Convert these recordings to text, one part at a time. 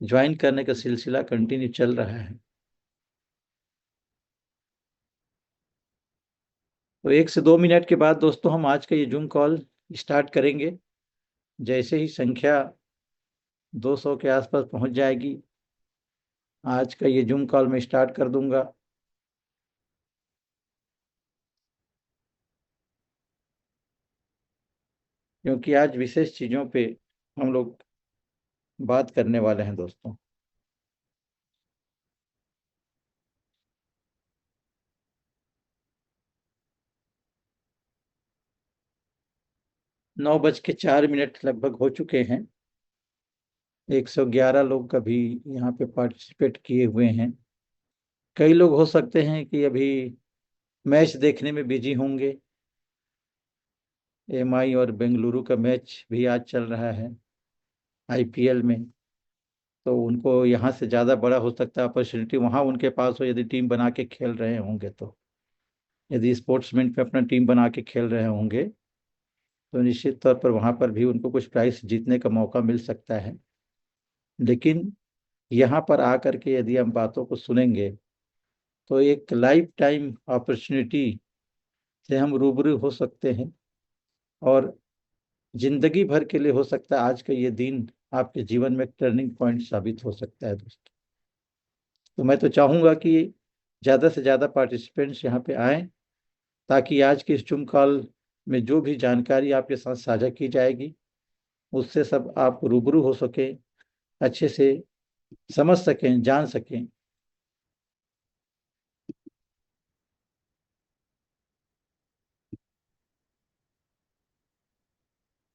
Join करने का सिलसिला कंटिन्यू चल रहा है। तो 1 से 2 मिनट के बाद दोस्तों हम आज का ये जूम कॉल स्टार्ट करेंगे। जैसे ही संख्या 200 के आसपास पहुंच जाएगी, आज का ये जूम कॉल मैं स्टार्ट कर दूंगा। क्योंकि आज विशेष चीज़ों पे हम लोग बात करने वाले हैं दोस्तों। नौ बज के 4 मिनट लगभग हो चुके हैं। 111 लोग कभी यहाँ पे पार्टिसिपेट किए हुए हैं। कई लोग हो सकते हैं कि अभी मैच देखने में बिजी होंगे। एमआई और बेंगलुरु का मैच भी आज चल रहा है आईपीएल में। तो उनको यहाँ से ज़्यादा बड़ा हो सकता है अपॉर्चुनिटी वहाँ उनके पास हो, यदि टीम बना के खेल रहे होंगे तो। यदि स्पोर्ट्समैन पे अपना टीम बना के खेल रहे होंगे तो निश्चित तौर पर वहाँ पर भी उनको कुछ प्राइस जीतने का मौका मिल सकता है। लेकिन यहाँ पर आकर के यदि हम बातों को सुनेंगे तो एक लाइफ टाइम अपॉर्चुनिटी से हम रूबरू हो सकते हैं, और जिंदगी भर के लिए हो सकता है आज का ये दिन आपके जीवन में एक टर्निंग पॉइंट साबित हो सकता है दोस्तों। तो मैं तो चाहूँगा कि ज़्यादा से ज़्यादा पार्टिसिपेंट्स यहाँ पे आएँ, ताकि आज के इस जूम कॉल में जो भी जानकारी आपके साथ साझा की जाएगी उससे सब आप रूबरू हो सकें, अच्छे से समझ सकें, जान सकें।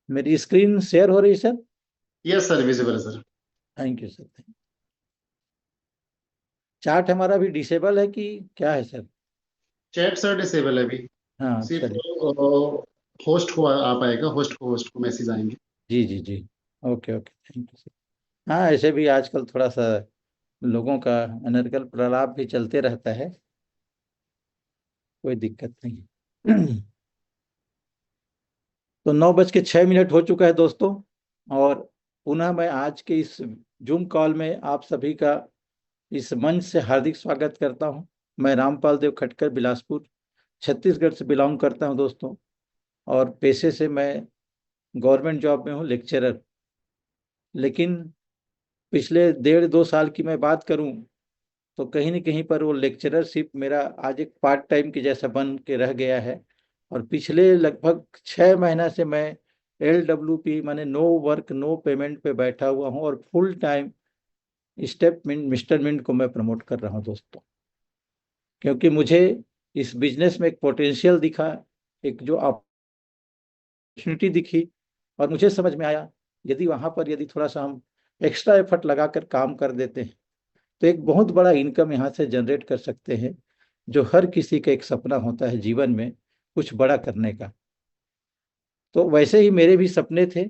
मेरी स्क्रीन शेयर हो रही है सर? यस सर, विजिबल है sir. Thank you sir. Chart हमारा भी डिसेबल है कि क्या है सर? चैट सर डिसेबल है अभी। हाँ सिर्फ चलिए। होस्ट को आ पाएगा, होस्ट को मैसेज आएंगे। जी जी जी। Okay okay, thank you sir. हाँ, ऐसे भी आजकल थोड़ा सा लोगों का अनर्गल प्रलाप भी चलते रहता है, कोई दिक्कत नहीं है। तो 9:06 हो चुका है दोस्तों, और पुनः मैं आज के इस जूम कॉल में आप सभी का इस मंच से हार्दिक स्वागत करता हूं। मैं रामपाल देव खटकर बिलासपुर छत्तीसगढ़ से बिलोंग करता हूं दोस्तों, और पेशे से मैं गवर्नमेंट जॉब में हूं, लेक्चरर। लेकिन पिछले 1.5-2 साल की मैं बात करूं तो कहीं न कहीं पर वो लेक्चररशिप मेरा आज एक पार्ट टाइम के जैसा बन के रह गया है। और पिछले लगभग 6 महीना से मैं LWP माने नो वर्क नो पेमेंट पे बैठा हुआ हूँ, और full time step Mister Mint को मैं प्रमोट कर रहा हूँ दोस्तों। क्योंकि मुझे इस बिजनेस में एक पोटेंशियल दिखा, एक जो अपॉर्चुनिटी दिखी, और मुझे समझ में आया यदि वहाँ पर यदि थोड़ा सा हम एक्स्ट्रा एफर्ट लगाकर काम कर देते हैं तो एक बहुत बड़ा इनकम यहाँ से जनरेट कर सकते हैं, जो हर किसी का एक सपना होता है जीवन में कुछ बड़ा करने का। तो वैसे ही मेरे भी सपने थे,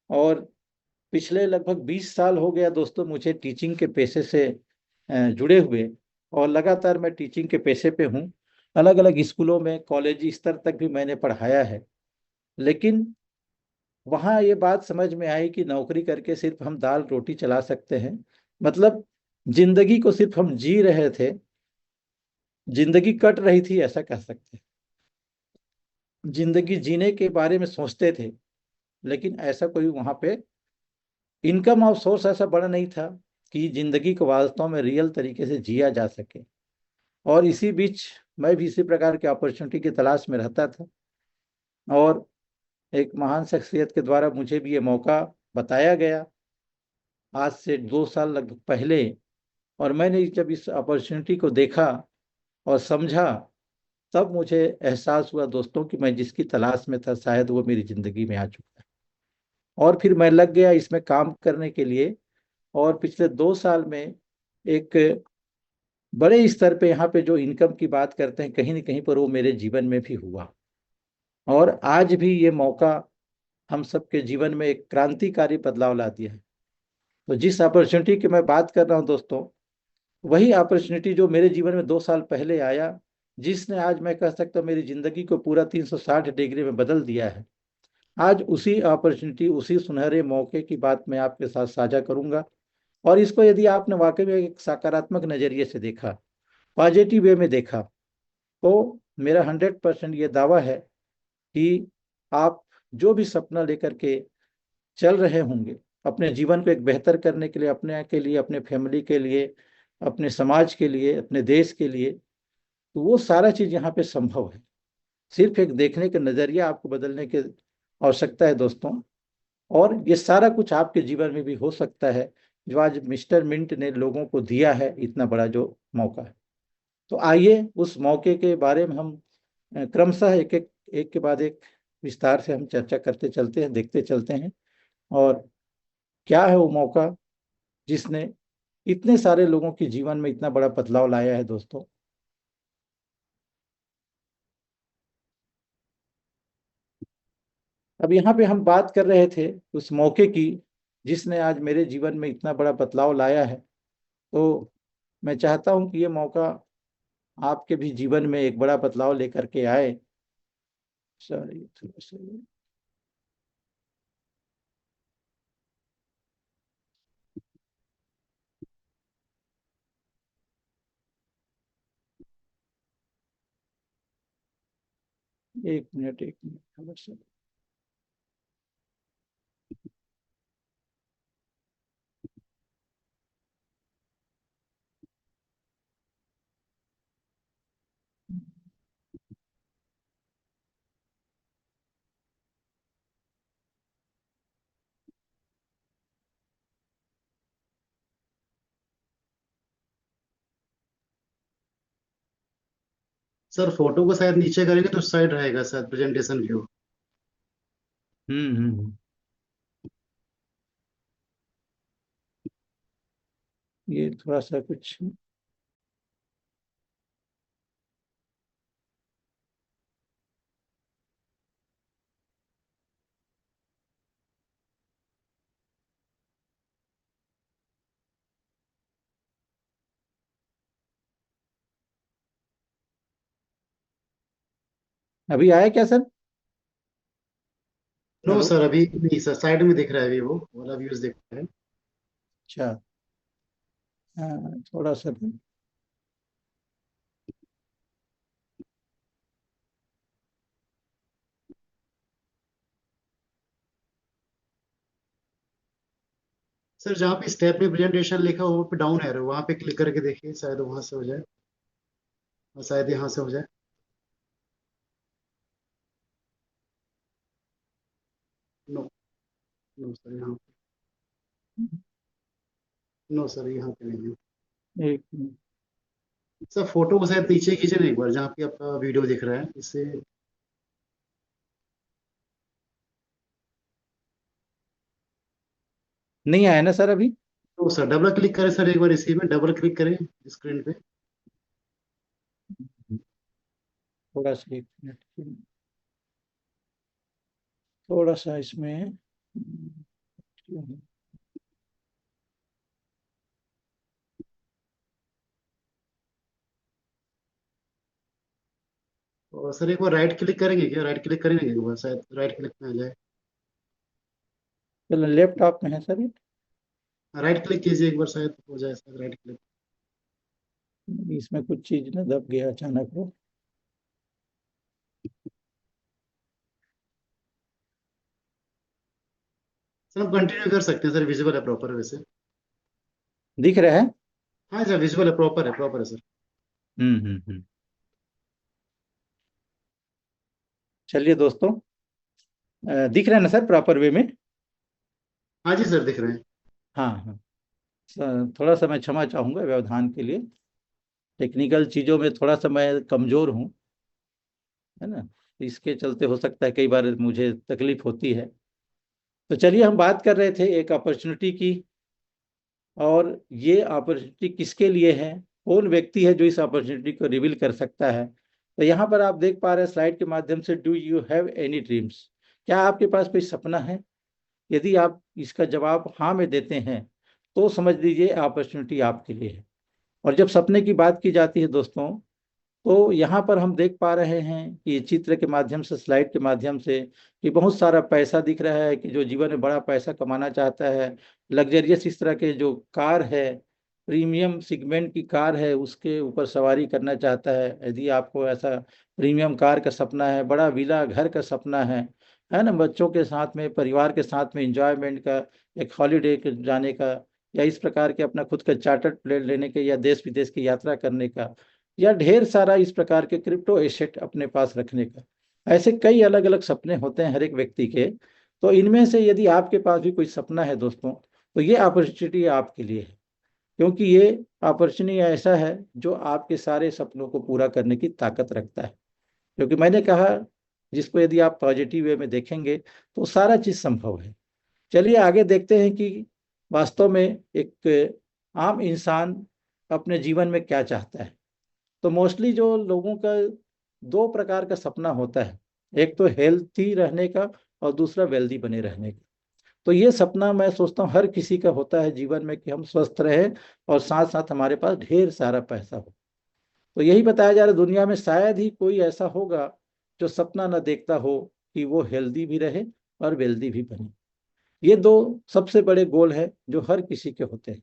और पिछले लगभग 20 साल हो गया दोस्तों मुझे टीचिंग के पेशे से जुड़े हुए, और लगातार मैं टीचिंग के पेशे पे हूँ। अलग अलग स्कूलों में कॉलेज स्तर तक भी मैंने पढ़ाया है। लेकिन वहाँ ये बात समझ में आई कि नौकरी करके सिर्फ हम दाल रोटी चला सकते हैं, मतलब जिंदगी को सिर्फ हम जी रहे थे, जिंदगी कट रही थी ऐसा कह सकते हैं। जिंदगी जीने के बारे में सोचते थे, लेकिन ऐसा कोई वहां पे इनकम ऑफ सोर्स ऐसा बड़ा नहीं था कि जिंदगी को वास्तव में रियल तरीके से जिया जा सके। और इसी बीच मैं भी इसी प्रकार की अपॉर्चुनिटी की तलाश में रहता था, और एक महान शख्सियत के द्वारा मुझे भी ये मौका बताया गया आज से 2 साल लगभग पहले। और मैंने जब इस अपॉर्चुनिटी को देखा और समझा, तब मुझे एहसास हुआ दोस्तों कि मैं जिसकी तलाश में था शायद वो मेरी जिंदगी में आ चुका है। और फिर मैं लग गया इसमें काम करने के लिए, और पिछले 2 साल में एक बड़े स्तर पे यहाँ पे जो इनकम की बात करते हैं कहीं ना कहीं पर वो मेरे जीवन में भी हुआ। और आज भी ये मौका हम सबके जीवन में एक क्रांतिकारी बदलाव ला दिया है। तो जिस अपॉर्चुनिटी की मैं बात कर रहा हूँ दोस्तों, वही अपॉर्चुनिटी जो मेरे जीवन में 2 साल पहले आया, जिसने आज मैं कह सकता हूँ मेरी जिंदगी को पूरा 360 डिग्री में बदल दिया है। आज उसी अपॉर्चुनिटी, उसी सुनहरे मौके की बात मैं आपके साथ साझा करूंगा, और इसको यदि आपने वाकई में एक सकारात्मक नजरिए से देखा, पॉजिटिव वे में देखा, तो मेरा 100% ये दावा है कि आप जो भी सपना लेकर के चल रहे होंगे अपने जीवन को एक बेहतर करने के लिए, अपने के लिए, अपने फैमिली के लिए, अपने समाज के लिए, अपने देश के लिए, तो वो सारा चीज यहाँ पे संभव है। सिर्फ एक देखने का नजरिया आपको बदलने की आवश्यकता है दोस्तों। और ये सारा कुछ आपके जीवन में भी हो सकता है, जो आज मिस्टर मिंट ने लोगों को दिया है, इतना बड़ा जो मौका है। तो आइए उस मौके के बारे में हम क्रमशः एक के बाद एक विस्तार से हम चर्चा करते चलते हैं, देखते चलते हैं। और क्या है वो मौका जिसने इतने सारे लोगों के जीवन में इतना बड़ा बदलाव लाया है दोस्तों। अब यहाँ पे हम बात कर रहे थे उस मौके की जिसने आज मेरे जीवन में इतना बड़ा बदलाव लाया है। तो मैं चाहता हूँ कि ये मौका आपके भी जीवन में एक बड़ा बदलाव लेकर के आए। सॉरी, थोड़ा सा 1 मिनट, 1 मिनट, थोड़ा सा। सर फोटो को शायद नीचे करेंगे तो उस साइड रहेगा शायद प्रेजेंटेशन व्यू। हम्म। ये थोड़ा सा कुछ अभी आया क्या सर? No hello. सर, अभी नहीं सर, साइड में दिख रहा है अभी वो वाला व्यूज दिख रहा है। अच्छा। हाँ, थोड़ा सा सर जहाँ पे स्टेप में प्रेजेंटेशन लिखा हो वहाँ पे डाउन एरो, वहाँ पे क्लिक करके देखिए, शायद वहां से हो जाए और शायद यहाँ से हो जाए। नो, नो सर यहाँ पे, नो सर यहाँ पे नहीं है। एक मिनट। सर फोटो को शायद नीचे खींचे ना एक बार, जहाँ पे आपका वीडियो दिख रहा है इससे। नहीं आया ना सर अभी? तो सर डबल क्लिक करें सर, एक बार इसी में डबल क्लिक करें स्क्रीन पे। थोड़ा सा 1 मिनट, थोड़ा सा इसमें और सर एक बार राइट क्लिक करेंगे क्या, राइट क्लिक करेंगे एक बार, शायद राइट क्लिक में आ जाए। चलो लैपटॉप में है सर ये। राइट क्लिक कीजिए एक बार, शायद हो जाए सर राइट क्लिक। इसमें कुछ चीज ना दब गया अचानक वो। सर हम कंटिन्यू कर सकते हैं सर, विजुअल है प्रॉपर वैसे। दिख रहा है? हाँ सर विजुअल है, प्रॉपर है, प्रॉपर है सर। हम्म। चलिए दोस्तों, दिख रहा है ना सर प्रॉपर वे में? हाँ जी सर दिख रहे हैं। हाँ हाँ। थोड़ा सा मैं क्षमा चाहूंगा व्यवधान के लिए। टेक्निकल चीजों में थोड़ा सा मैं कमजोर हूँ, है ना। इसके चलते हो सकता है कई बार मुझे तकलीफ होती है। तो चलिए, हम बात कर रहे थे एक अपॉर्चुनिटी की। और ये अपॉर्चुनिटी किसके लिए है, कौन व्यक्ति है जो इस अपॉर्चुनिटी को रिवील कर सकता है? तो यहाँ पर आप देख पा रहे हैं स्लाइड के माध्यम से, do you have any dreams? क्या आपके पास कोई सपना है? यदि आप इसका जवाब हाँ में देते हैं तो समझ लीजिए अपॉर्चुनिटी आपके लिए है। और जब सपने की बात की जाती है दोस्तों, तो यहाँ पर हम देख पा रहे हैं कि ये चित्र के माध्यम से, स्लाइड के माध्यम से, कि बहुत सारा पैसा दिख रहा है कि जो जीवन में बड़ा पैसा कमाना चाहता है, लग्जरियस इस तरह के जो कार है, प्रीमियम सेगमेंट की कार है, उसके ऊपर सवारी करना चाहता है। यदि आपको ऐसा प्रीमियम कार का सपना है, बड़ा विला घर का सपना है ना, बच्चों के साथ में, परिवार के साथ में इंजॉयमेंट का, एक हॉलीडे जाने का, या इस प्रकार के अपना खुद का चार्टर्ड प्लेन लेने के, या देश विदेश की यात्रा करने का, या ढेर सारा इस प्रकार के क्रिप्टो एसेट अपने पास रखने का, ऐसे कई अलग अलग सपने होते हैं हर एक व्यक्ति के। तो इनमें से यदि आपके पास भी कोई सपना है दोस्तों, तो ये अपॉर्चुनिटी आपके लिए है, क्योंकि ये अपॉर्चुनिटी ऐसा है जो आपके सारे सपनों को पूरा करने की ताकत रखता है। क्योंकि मैंने कहा, जिसको यदि आप पॉजिटिव वे में देखेंगे तो सारा चीज संभव है। चलिए आगे देखते हैं कि वास्तव में एक आम इंसान अपने जीवन में क्या चाहता है। तो मोस्टली जो लोगों का दो प्रकार का सपना होता है, एक तो हेल्थी रहने का और दूसरा वेल्दी बने रहने का। तो ये सपना मैं सोचता हूँ हर किसी का होता है जीवन में, कि हम स्वस्थ रहें और साथ साथ हमारे पास ढेर सारा पैसा हो। तो यही बताया जा रहा है, दुनिया में शायद ही कोई ऐसा होगा जो सपना न देखता हो कि वो हेल्दी भी रहे और वेल्दी भी बने। ये दो सबसे बड़े गोल है जो हर किसी के होते हैं।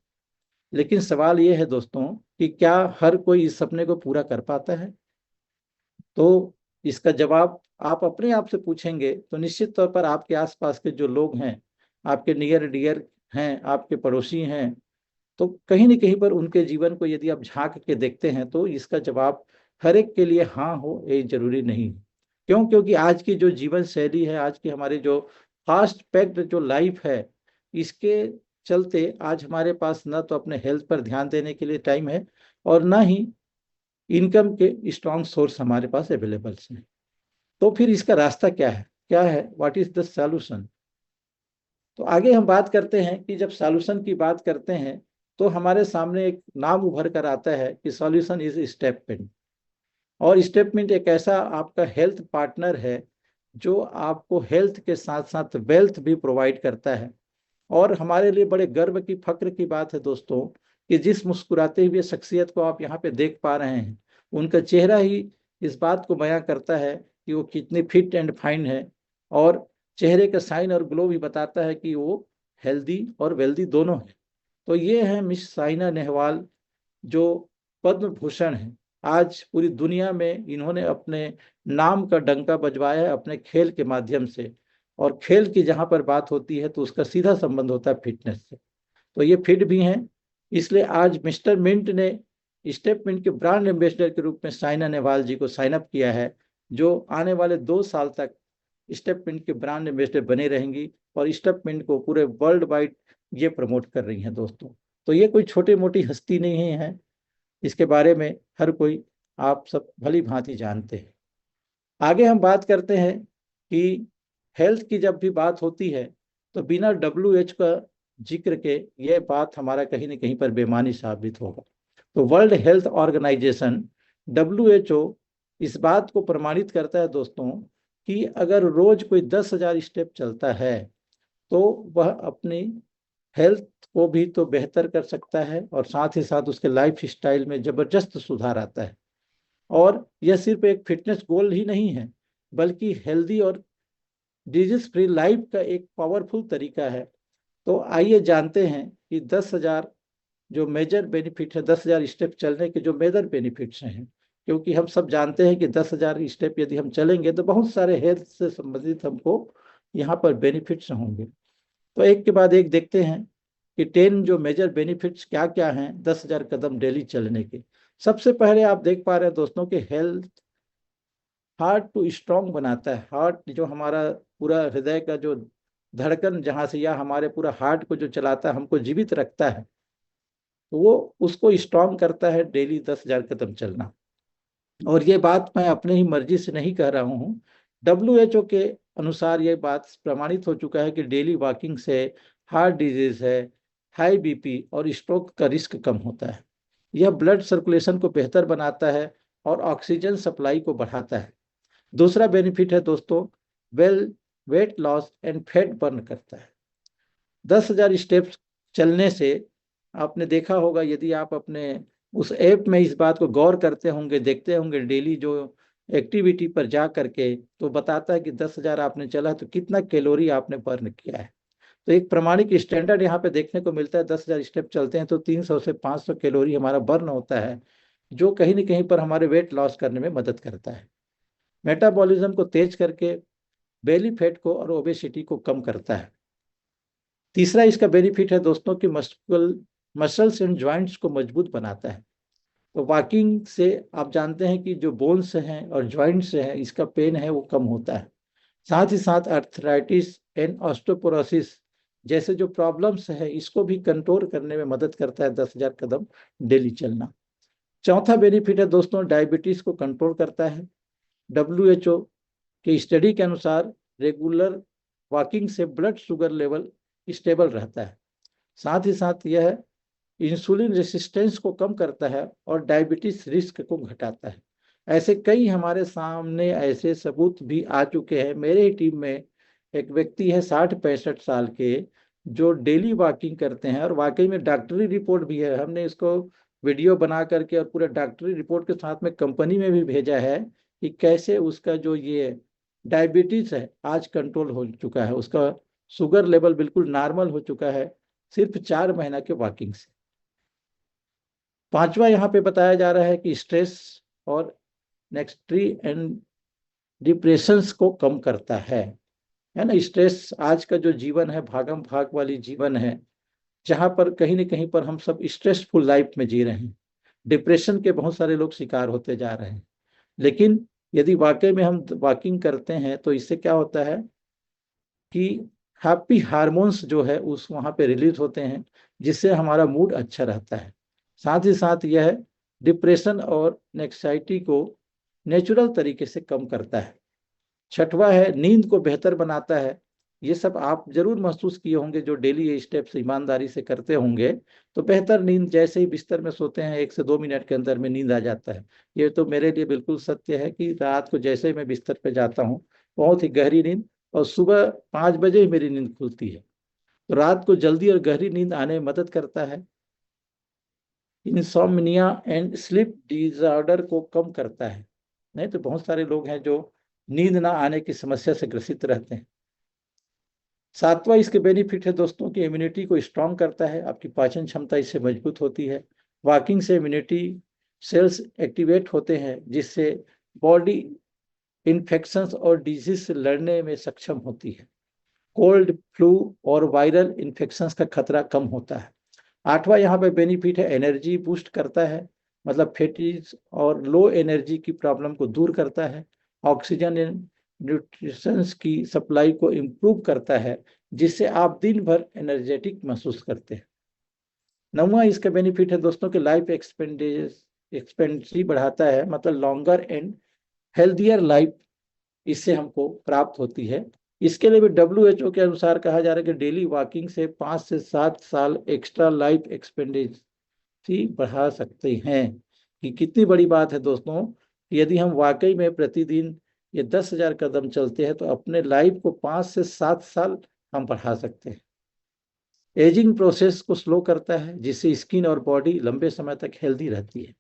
लेकिन सवाल ये है दोस्तों कि क्या हर कोई इस सपने को पूरा कर पाता है? तो इसका जवाब आप अपने आप से पूछेंगे तो निश्चित तौर पर आपके आसपास के जो लोग हैं, आपके नियर डियर हैं, आपके पड़ोसी हैं, तो कहीं न कहीं पर उनके जीवन को यदि आप झांक के देखते हैं तो इसका जवाब हर एक के लिए हाँ हो ये जरूरी नहीं। क्यों? क्योंकि आज की जो जीवन शैली है, आज की हमारे जो फास्ट पैक्ड जो लाइफ है, इसके चलते आज हमारे पास न तो अपने हेल्थ पर ध्यान देने के लिए टाइम है, और ना ही इनकम के स्ट्रॉन्ग सोर्स हमारे पास अवेलेबल हैं। तो फिर इसका रास्ता क्या है? क्या है, व्हाट इज द सॉल्यूशन? तो आगे हम बात करते हैं कि जब सॉल्यूशन की बात करते हैं तो हमारे सामने एक नाम उभर कर आता है कि सॉल्यूशन इज स्टेपमेंट। और स्टेपमेंट एक ऐसा आपका हेल्थ पार्टनर है जो आपको हेल्थ के साथ साथ वेल्थ भी प्रोवाइड करता है। और हमारे लिए बड़े गर्व की, फक्र की बात है दोस्तों, कि जिस मुस्कुराते हुए शख्सियत को आप यहाँ पे देख पा रहे हैं, उनका चेहरा ही इस बात को बयां करता है कि वो कितने फिट एंड फाइन है। और चेहरे का साइन और ग्लो भी बताता है कि वो हेल्दी और वेल्दी दोनों है। तो ये है मिस साइना नेहवाल, जो पद्म भूषण है। आज पूरी दुनिया में इन्होंने अपने नाम का डंका बजवाया है अपने खेल के माध्यम से। और खेल की जहां पर बात होती है तो उसका सीधा संबंध होता है फिटनेस से। तो ये फिट भी हैं, इसलिए आज मिस्टर मिंट ने स्टेप मिंट के ब्रांड एम्बेसडर के रूप में साइना नेहवाल जी को साइन अप किया है, जो आने वाले 2 साल तक स्टेप मिंट के ब्रांड एम्बेसडर बने रहेंगी और स्टेप मिंट को पूरे वर्ल्ड वाइड ये प्रमोट कर रही हैं दोस्तों। तो ये कोई छोटी मोटी हस्ती नहीं है, इसके बारे में हर कोई, आप सब भली भांति जानते हैं। आगे हम बात करते हैं कि हेल्थ की जब भी बात होती है तो बिना WHO का जिक्र के यह बात हमारा कहीं ना कहीं पर बेमानी साबित होगा। तो वर्ल्ड हेल्थ ऑर्गेनाइजेशन WHO इस बात को प्रमाणित करता है दोस्तों कि अगर रोज कोई 10,000 स्टेप चलता है तो वह अपनी हेल्थ को भी तो बेहतर कर सकता है और साथ ही साथ उसके लाइफ स्टाइल में जबरदस्त सुधार आता है। और यह सिर्फ एक फिटनेस गोल ही नहीं है, बल्कि हेल्दी और डिजीज फ्री लाइफ का एक पावरफुल तरीका है। तो आइए जानते हैं कि 10,000 जो मेजर बेनिफिट है, 10,000 स्टेप चलने के जो मेजर बेनिफिट्स हैं। क्योंकि हम सब जानते हैं कि 10,000 स्टेप यदि हम चलेंगे तो बहुत सारे हेल्थ से संबंधित हमको यहाँ पर बेनिफिट्स होंगे। तो एक के बाद एक देखते हैं कि 10 जो मेजर बेनिफिट्स क्या क्या हैं 10,000 कदम डेली चलने के। सबसे पहले आप देख पा रहे हैं दोस्तों कि हेल्थ हार्ट टू स्ट्रांग बनाता है। हार्ट जो हमारा पूरा हृदय का जो धड़कन जहाँ से, या हमारे पूरा हार्ट को जो चलाता है, हमको जीवित रखता है, तो वो उसको स्ट्रांग करता है डेली 10,000 कदम चलना। और ये बात मैं अपने ही मर्जी से नहीं कह रहा हूँ, WHO के अनुसार ये बात प्रमाणित हो चुका है कि डेली वॉकिंग से हार्ट डिजीज है, हाई बीपी और स्ट्रोक का रिस्क कम होता है। यह ब्लड सर्कुलेशन को बेहतर बनाता है और ऑक्सीजन सप्लाई को बढ़ाता है। दूसरा बेनिफिट है दोस्तों, well weight loss and fat burn करता है। 10,000 स्टेप्स चलने से आपने देखा होगा, यदि आप अपने उस ऐप में इस बात को गौर करते होंगे, देखते होंगे डेली जो एक्टिविटी पर जा करके, तो बताता है कि 10,000 आपने चला तो कितना कैलोरी आपने बर्न किया है। तो एक प्रमाणिक स्टैंडर्ड यहाँ पे देखने को मिलता है, 10,000 स्टेप चलते हैं तो 300 से 500 कैलोरी हमारा बर्न होता है, जो कहीं ना कहीं पर हमारे वेट लॉस करने में मदद करता है, मेटाबॉलिज्म को तेज करके बेली फैट को और ओबेसिटी को कम करता है। तीसरा इसका बेनिफिट है दोस्तों कि मसल्स एंड जॉइंट्स को मजबूत बनाता है। तो वॉकिंग से आप जानते हैं कि जो बोन्स हैं और जॉइंट्स हैं, इसका पेन है वो कम होता है। साथ ही साथ अर्थराइटिस एंड ऑस्टोपोरोसिस जैसे जो प्रॉब्लम्स है, इसको भी कंट्रोल करने में मदद करता है 10,000 कदम डेली चलना। चौथा बेनिफिट है दोस्तों, डायबिटीज को कंट्रोल करता है। WHO की स्टडी के अनुसार रेगुलर वॉकिंग से ब्लड शुगर लेवल स्टेबल रहता है। साथ ही साथ यह इंसुलिन रेसिस्टेंस को कम करता है और डायबिटीज रिस्क को घटाता है। ऐसे कई हमारे सामने ऐसे सबूत भी आ चुके हैं। मेरे ही टीम में एक व्यक्ति है 60-65 साल के, जो डेली वॉकिंग करते हैं, और वाकई में डॉक्टरी रिपोर्ट भी है। हमने इसको वीडियो बना करके और पूरे डॉक्टरी रिपोर्ट के साथ में कंपनी में भी भेजा है कि कैसे उसका जो ये डायबिटीज है आज कंट्रोल हो चुका है, उसका शुगर लेवल बिल्कुल नॉर्मल हो चुका है सिर्फ 4 महीना के वॉकिंग से। पांचवा यहाँ पे बताया जा रहा है कि स्ट्रेस और नेक्स्ट्री एंड डिप्रेशंस को कम करता है ना। स्ट्रेस, आज का जो जीवन है भागम भाग वाली जीवन है, जहाँ पर कहीं ना कहीं पर हम सब स्ट्रेसफुल लाइफ में जी रहे हैं, डिप्रेशन के बहुत सारे लोग शिकार होते जा रहे हैं। लेकिन यदि वाकई में हम वॉकिंग करते हैं तो इससे क्या होता है कि हैप्पी हार्मोन्स जो है उस वहाँ पे रिलीज होते हैं, जिससे हमारा मूड अच्छा रहता है। साथ ही साथ यह डिप्रेशन और एंग्जाइटी को नेचुरल तरीके से कम करता है। छठवा है, नींद को बेहतर बनाता है। ये सब आप जरूर महसूस किए होंगे जो डेली ये स्टेप्स ईमानदारी से करते होंगे। तो बेहतर नींद, जैसे ही बिस्तर में सोते हैं 1 से 2 मिनट के अंदर में नींद आ जाता है। ये तो मेरे लिए बिल्कुल सत्य है कि रात को जैसे ही मैं बिस्तर पे जाता हूँ, बहुत ही गहरी नींद, और सुबह 5 बजे ही मेरी नींद खुलती है। तो रात को जल्दी और गहरी नींद आने में मदद करता है। इंसोम्निया एंड स्लीप डिसऑर्डर को कम करता है। नहीं तो बहुत सारे लोग हैं जो नींद ना आने की समस्या से ग्रसित रहते हैं। सातवां इसके बेनिफिट है दोस्तों कि इम्यूनिटी को स्ट्रांग करता है, आपकी पाचन क्षमता इससे मजबूत होती है। वॉकिंग से इम्यूनिटी सेल्स एक्टिवेट होते हैं, जिससे बॉडी इन्फेक्शंस और डिजीज से लड़ने में सक्षम होती है। कोल्ड, फ्लू और वायरल इन्फेक्शंस का खतरा कम होता है। आठवां यहाँ पे बेनिफिट है, एनर्जी बूस्ट करता है, मतलब फैटीज और लो एनर्जी की प्रॉब्लम को दूर करता है। ऑक्सीजन एंड न्यूट्रिशंस की सप्लाई को इम्प्रूव करता है, जिससे आप दिन भर एनर्जेटिक महसूस करते हैं। नौवां इसका बेनिफिट है दोस्तों कि लाइफ एक्सपेंडेंसी बढ़ाता है, मतलब लॉन्गर एंड हेल्थियर लाइफ इससे हमको प्राप्त होती है। इसके लिए भी WHO के अनुसार कहा जा रहा है कि डेली वॉकिंग से 5 से 7 साल एक्स्ट्रा लाइफ एक्सपेंडेंसी बढ़ा सकते हैं। कि कितनी बड़ी बात है दोस्तों, यदि हम वाकई में प्रतिदिन ये 10,000 कदम चलते हैं तो अपने लाइफ को 5 से 7 साल हम बढ़ा सकते हैं। एजिंग प्रोसेस को स्लो करता है, जिससे स्किन और बॉडी लंबे समय तक हेल्दी रहती है।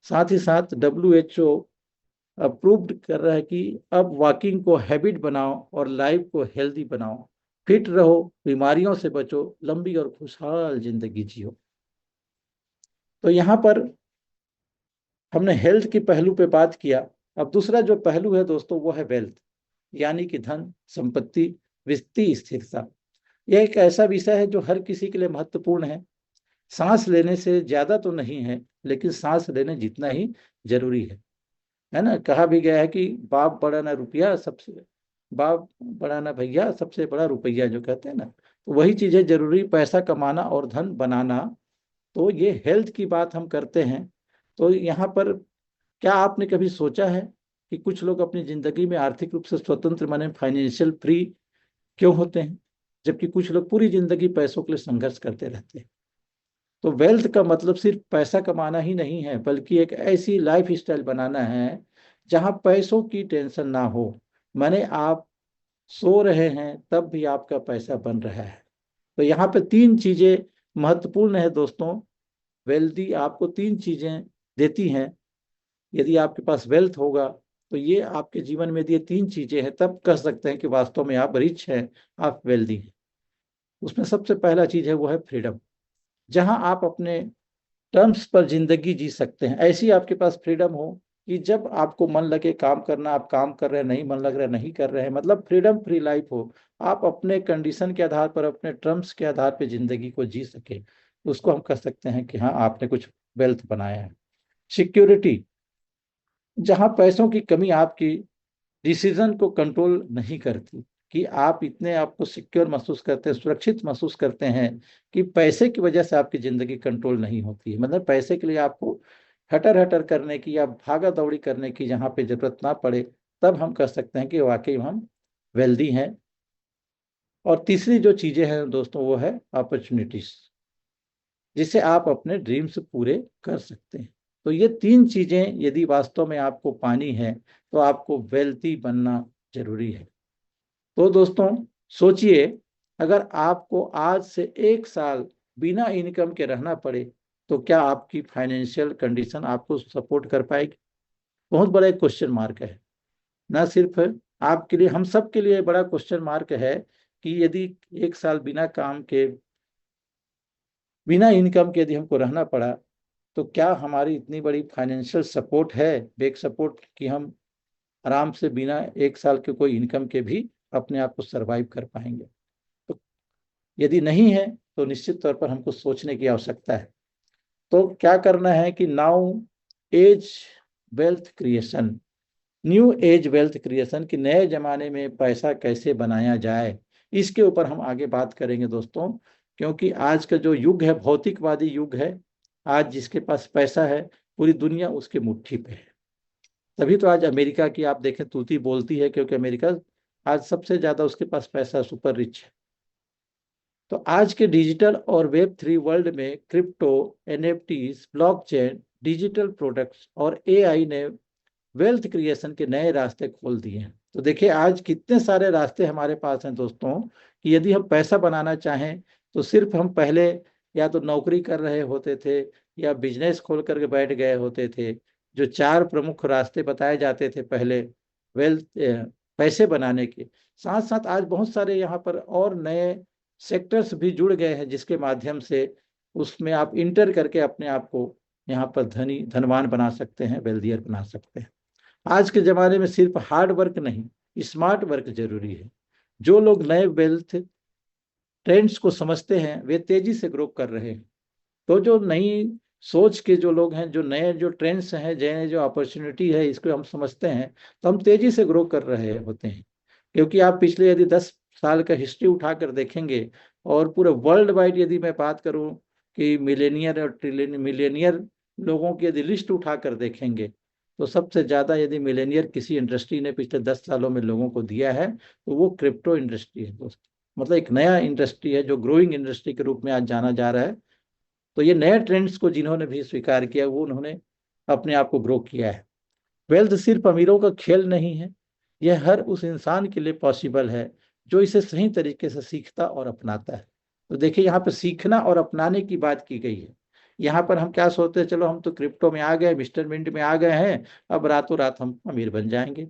साथ ही साथ WHO अप्रूव्ड कर रहा है कि अब वॉकिंग को हैबिट बनाओ और लाइफ को हेल्दी बनाओ। फिट रहो, बीमारियों से बचो, लंबी और खुशहाल जिंदगी जियो। तो यहाँ पर हमने हेल्थ के पहलू पे बात किया। अब दूसरा जो पहलू है दोस्तों वो है वेल्थ, यानी कि धन, संपत्ति, वित्तीय स्थिरता। यह एक ऐसा विषय है जो हर किसी के लिए महत्वपूर्ण है। सांस लेने से ज्यादा तो नहीं है, लेकिन सांस लेने जितना ही जरूरी है ना। कहा भी गया है कि बाप बड़ा ना रुपया, सबसे बाप बड़ा ना भैया, सबसे बड़ा रुपया, जो कहते हैं ना। तो वही चीज है जरूरी, पैसा कमाना और धन बनाना। तो ये हेल्थ की बात हम करते हैं। तो यहाँ पर क्या आपने कभी सोचा है कि कुछ लोग अपनी जिंदगी में आर्थिक रूप से स्वतंत्र, माने फाइनेंशियल फ्री क्यों होते हैं, जबकि कुछ लोग पूरी जिंदगी पैसों के लिए संघर्ष करते रहते हैं। तो वेल्थ का मतलब सिर्फ पैसा कमाना ही नहीं है, बल्कि एक ऐसी लाइफ स्टाइल बनाना है जहां पैसों की टेंशन ना हो। माने आप सो रहे हैं तब भी आपका पैसा बन रहा है। तो यहाँ पे 3 चीजें महत्वपूर्ण है दोस्तों वेल्दी आपको तीन चीजें देती हैं। यदि आपके पास वेल्थ होगा तो ये आपके जीवन में यदि ये तीन चीजें हैं, तब कह सकते हैं कि वास्तव में आप रिच हैं, आप वेल्दी हैं। उसमें सबसे पहला चीज है वो है फ्रीडम, जहां आप अपने टर्म्स पर जिंदगी जी सकते हैं। ऐसी आपके पास फ्रीडम हो कि जब आपको मन लगे काम करना आप काम कर रहे हैं, नहीं मन लग रहा है नहीं कर रहे हैं, मतलब फ्रीडम फ्री लाइफ हो। आप अपने कंडीशन के आधार पर, अपने टर्म्स के आधार पर जिंदगी को जी सके, उसको हम कह सकते हैं कि हाँ आपने कुछ वेल्थ बनाया है। सिक्योरिटी, जहां पैसों की कमी आपकी डिसीजन को कंट्रोल नहीं करती, कि आप इतने आपको सिक्योर महसूस करते हैं, सुरक्षित महसूस करते हैं कि पैसे की वजह से आपकी जिंदगी कंट्रोल नहीं होती है। मतलब पैसे के लिए आपको हटर हटर करने की या भागा दौड़ी करने की जहाँ पे जरूरत ना पड़े, तब हम कह सकते हैं कि वाकई हम वेल्दी हैं। और तीसरी जो चीजें हैं दोस्तों वो है अपॉर्चुनिटीज, जिसे आप अपने ड्रीम्स पूरे कर सकते हैं। तो ये तीन चीजें यदि वास्तव में आपको पानी है तो आपको वेल्थी बनना जरूरी है। तो दोस्तों सोचिए, अगर आपको आज से 1 साल बिना इनकम के रहना पड़े तो क्या आपकी फाइनेंशियल कंडीशन आपको सपोर्ट कर पाएगी? बहुत बड़ा एक क्वेश्चन मार्क है। ना सिर्फ आपके लिए, हम सब के लिए बड़ा क्वेश्चन मार्क है कि यदि 1 साल बिना काम के, बिना इनकम के यदि हमको रहना पड़ा तो क्या हमारी इतनी बड़ी फाइनेंशियल सपोर्ट है, बैक सपोर्ट, कि हम आराम से बिना 1 साल के कोई इनकम के भी अपने आप को सरवाइव कर पाएंगे? तो यदि नहीं है तो निश्चित तौर पर हमको सोचने की आवश्यकता है। तो क्या करना है कि now age wealth creation, new age wealth creation, कि नए जमाने में पैसा कैसे बनाया जाए, इसके ऊपर हम आगे बात करेंगे दोस्तों। क्योंकि आज का जो युग है भौतिकवादी युग है। आज जिसके पास पैसा है पूरी दुनिया उसके मुट्ठी पे है। तभी तो आज अमेरिका की आप देखें तूती बोलती है, क्योंकि अमेरिका आज सबसे ज्यादा उसके पास पैसा, सुपर रिच है। तो आज के डिजिटल और वेब 3 वर्ल्ड में crypto, NFTs, blockchain, digital products और एआई ने वेल्थ क्रिएशन के नए रास्ते खोल दिए हैं। तो देखिए आज कितने सारे रास्ते हमारे पास हैं दोस्तों, कि यदि हम पैसा बनाना चाहें तो सिर्फ हम पहले या तो नौकरी कर रहे होते थे या बिजनेस खोल करके बैठ गए होते थे। जो 4 प्रमुख रास्ते बताए जाते थे पहले वेल्थ, पैसे बनाने के साथ साथ, आज बहुत सारे यहाँ पर और नए सेक्टर्स भी जुड़ गए हैं, जिसके माध्यम से उसमें आप इंटर करके अपने आप को यहाँ पर धनी धनवान बना सकते हैं, वेल्दियर बना सकते हैं। आज के जमाने में सिर्फ हार्ड वर्क नहीं, स्मार्ट वर्क जरूरी है। जो लोग नए वेल्थ ट्रेंड्स को समझते हैं वे तेजी से ग्रो कर रहे हैं। तो जो नई सोच के जो लोग हैं, जो नए जो ट्रेंड्स हैं, नए जो अपॉर्चुनिटी है, इसको हम समझते हैं तो हम तेजी से ग्रो कर रहे होते हैं। क्योंकि आप पिछले यदि 10 साल का हिस्ट्री उठाकर देखेंगे, और पूरे वर्ल्ड वाइड यदि मैं बात करूं कि मिलेनियर और ट्रिलियन मिलेनियर लोगों की यदि लिस्ट उठाकर देखेंगे, तो सबसे ज्यादा यदि मिलेनियर किसी इंडस्ट्री ने पिछले 10 सालों में लोगों को दिया है तो वो क्रिप्टो इंडस्ट्री है दोस्त। मतलब एक नया इंडस्ट्री है जो ग्रोइंग इंडस्ट्री के रूप में आज जाना जा रहा है। तो ये नए ट्रेंड्स को जिन्होंने भी स्वीकार किया वो उन्होंने अपने आप को ग्रो किया है। वेल्थ सिर्फ अमीरों का खेल नहीं है, यह हर उस इंसान के लिए पॉसिबल है जो इसे सही तरीके से सीखता और अपनाता है। तो देखिए यहाँ पर सीखना और अपनाने की बात की गई है। यहाँ पर हम क्या सोचते हैं, चलो हम तो क्रिप्टो में आ गए, मिस्टर मिंट में आ गए हैं, अब रातों रात हम अमीर बन जाएंगे।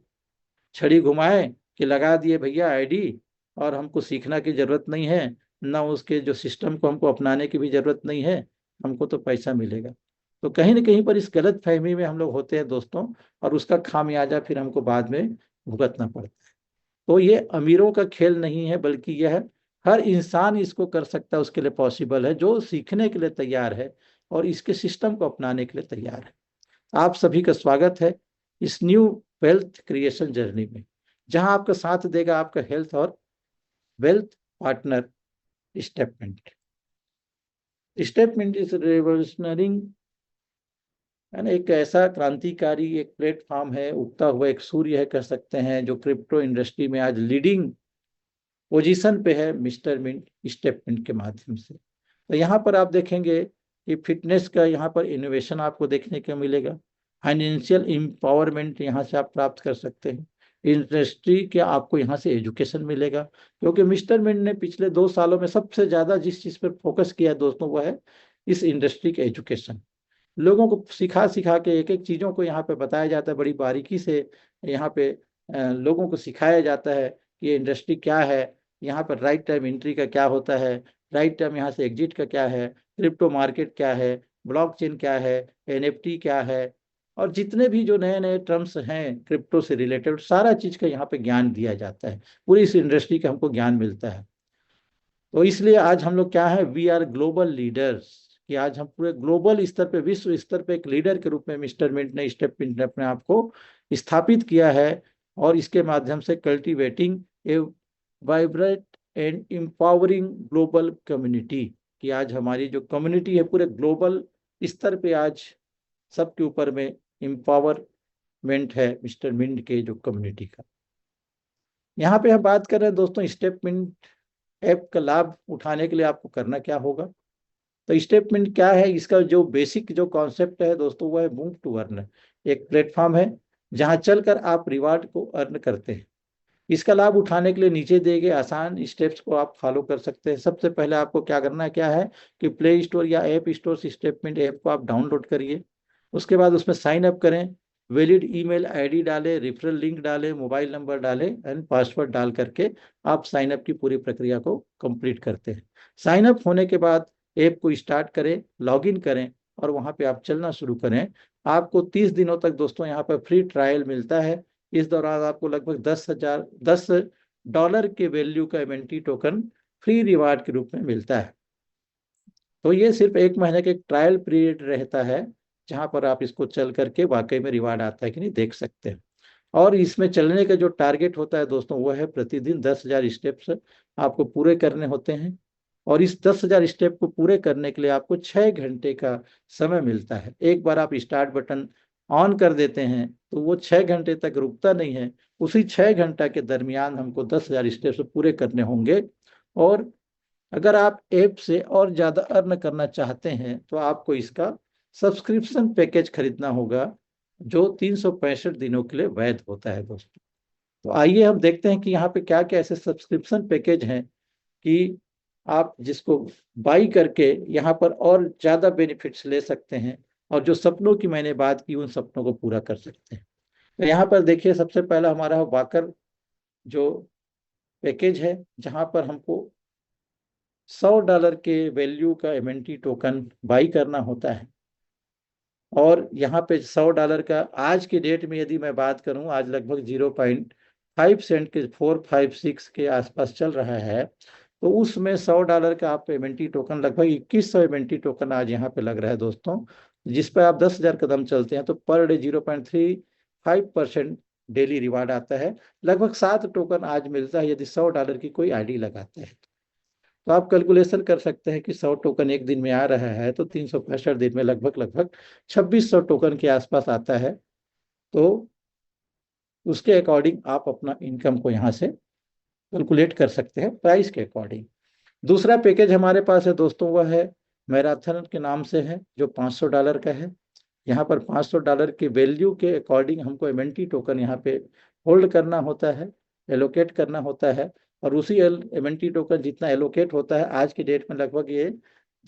छड़ी घुमाए कि लगा दिए भैया आईडी, और हमको सीखना की जरूरत नहीं है, ना उसके जो सिस्टम को हमको अपनाने की भी जरूरत नहीं है, हमको तो पैसा मिलेगा। तो कहीं ना कहीं पर इस गलत फहमी में हम लोग होते हैं दोस्तों, और उसका खामियाजा फिर हमको बाद में भुगतना पड़ता है। तो ये अमीरों का खेल नहीं है, बल्कि यह हर इंसान इसको कर सकता है, उसके लिए पॉसिबल है जो सीखने के लिए तैयार है और इसके सिस्टम को अपनाने के लिए तैयार है। आप सभी का स्वागत है इस न्यू वेल्थ क्रिएशन जर्नी में, जहां आपका साथ देगा आपका हेल्थ और वेल्थ पार्टनर स्टेपमेंट। स्टेपमेंट इज रेवोल्यूशनरिंग, है ना, एक ऐसा क्रांतिकारी एक प्लेटफॉर्म है, उगता हुआ एक सूर्य है कह सकते हैं, जो क्रिप्टो इंडस्ट्री में आज लीडिंग पोजीशन पे है मिस्टर मिंट स्टेपमेंट के माध्यम से। तो यहाँ पर आप देखेंगे कि फिटनेस का यहाँ पर इनोवेशन आपको देखने को मिलेगा, फाइनेंशियल एम्पावरमेंट यहाँ से आप प्राप्त कर सकते हैं, इंडस्ट्री के आपको यहाँ से एजुकेशन मिलेगा। क्योंकि मिस्टर मिंट ने पिछले 2 सालों में सबसे ज़्यादा जिस चीज़ पर फोकस किया है दोस्तों वो है इस इंडस्ट्री के एजुकेशन। लोगों को सिखा सिखा के एक एक चीज़ों को यहाँ पे बताया जाता है, बड़ी बारीकी से यहाँ पे लोगों को सिखाया जाता है कि ये इंडस्ट्री क्या है, यहाँ पर राइट टाइम एंट्री का क्या होता है, राइट टाइम यहाँ से एग्जिट का क्या है, क्रिप्टो मार्केट क्या है, ब्लॉकचेन क्या है, एनएफटी क्या है, और जितने भी जो नए नए टर्म्स हैं क्रिप्टो से रिलेटेड, सारा चीज़ का यहाँ पे ज्ञान दिया जाता है, पूरी इस इंडस्ट्री का हमको ज्ञान मिलता है। तो इसलिए आज हम लोग क्या है, वी आर ग्लोबल लीडर्स, कि आज हम पूरे ग्लोबल स्तर पे, विश्व स्तर पे एक लीडर के रूप में मिस्टर मिंट ने, स्टेप मिंट ने अपने आप को स्थापित किया है। और इसके माध्यम से cultivating A vibrant and empowering global community, कि आज हमारी जो कम्युनिटी है पूरे ग्लोबल स्तर पे आज सबके ऊपर में एम्पावरमेंट है मिस्टर मिंट के जो कम्युनिटी का। यहाँ पे हम बात कर रहे हैं दोस्तों स्टेप मिंट ऐप का लाभ उठाने के लिए आपको करना क्या होगा। तो स्टेटमेंट क्या है, इसका जो बेसिक जो कॉन्सेप्ट है दोस्तों वो है मूव टू अर्न। एक प्लेटफॉर्म है जहां चलकर आप रिवार्ड को अर्न करते हैं। इसका लाभ उठाने के लिए नीचे दिए गए आसान स्टेप्स को आप फॉलो कर सकते हैं। सबसे पहले आपको क्या करना है, क्या है कि प्ले स्टोर या ऐप स्टोर से स्टेटमेंट ऐप को आप डाउनलोड करिए। उसके बाद उसमें साइन अप करें, वैलिड ईमेल आईडी डालें, रेफरल लिंक डालें, मोबाइल नंबर डालें एंड पासवर्ड डाल करके आप साइन अप की पूरी प्रक्रिया को कंप्लीट करते हैं। साइन अप होने के बाद ऐप को स्टार्ट करें, लॉगिन करें और वहां पे आप चलना शुरू करें। आपको 30 दिनों तक दोस्तों यहाँ पर फ्री ट्रायल मिलता है। इस दौरान आपको लगभग 10 डॉलर के वैल्यू का एमएनटी टोकन फ्री रिवार्ड के रूप में मिलता है। तो ये सिर्फ 1 महीने के ट्रायल पीरियड रहता है, जहां पर आप इसको चल करके वाकई में रिवार्ड आता है कि नहीं देख सकते हैं। और इसमें चलने का जो टारगेट होता है दोस्तों वो है प्रतिदिन 10,000 स्टेप्स आपको पूरे करने होते हैं। और इस 10,000 स्टेप को पूरे करने के लिए आपको 6 घंटे का समय मिलता है। एक बार आप स्टार्ट बटन ऑन कर देते हैं तो वो 6 घंटे तक रुकता नहीं है। उसी 6 घंटा के दरमियान हमको 10,000 स्टेप्स पूरे करने होंगे। और अगर आप ऐप से और ज़्यादा अर्न करना चाहते हैं तो आपको इसका सब्सक्रिप्शन पैकेज खरीदना होगा, जो 365 दिनों के लिए वैध होता है दोस्तों। तो आइए हम देखते हैं कि यहाँ पे क्या क्या ऐसे सब्सक्रिप्शन पैकेज हैं कि आप जिसको बाई करके यहाँ पर और ज़्यादा बेनिफिट्स ले सकते हैं, और जो सपनों की मैंने बात की उन सपनों को पूरा कर सकते हैं। तो यहाँ पर देखिए सबसे पहला हमारा वाकर जो पैकेज है, जहाँ पर हमको $100 के वैल्यू का एमएनटी टोकन बाई करना होता है। और यहाँ पे $100 का आज के डेट में यदि मैं बात करूँ, आज लगभग 0.5 सेंट के 456 के आसपास चल रहा है। तो उसमें $100 का आप एमएनटी टोकन, लगभग 2100 एमएनटी टोकन आज यहाँ पे लग रहा है दोस्तों, जिस पर आप 10,000 कदम चलते हैं तो पर डे 0.35% डेली रिवार्ड आता है। लगभग 7 टोकन आज मिलता है यदि $100 की कोई आईडी लगाते हैं। तो आप कैलकुलेशन कर सकते हैं कि 100 टोकन एक दिन में आ रहा है तो 365 दिन में लगभग लगभग 2600 टोकन के आसपास आता है। तो उसके अकॉर्डिंग आप अपना इनकम को यहाँ से कैलकुलेट कर सकते हैं प्राइस के अकॉर्डिंग। दूसरा पैकेज हमारे पास है दोस्तों, वह है मैराथन के नाम से है, जो $500 का है। यहाँ पर $500 के वैल्यू के अकॉर्डिंग हमको एमएनटी टोकन यहाँ पे होल्ड करना होता है, एलोकेट करना होता है। और उसी एमएनटी टोकन जितना एलोकेट होता है, आज की डेट में लगभग ये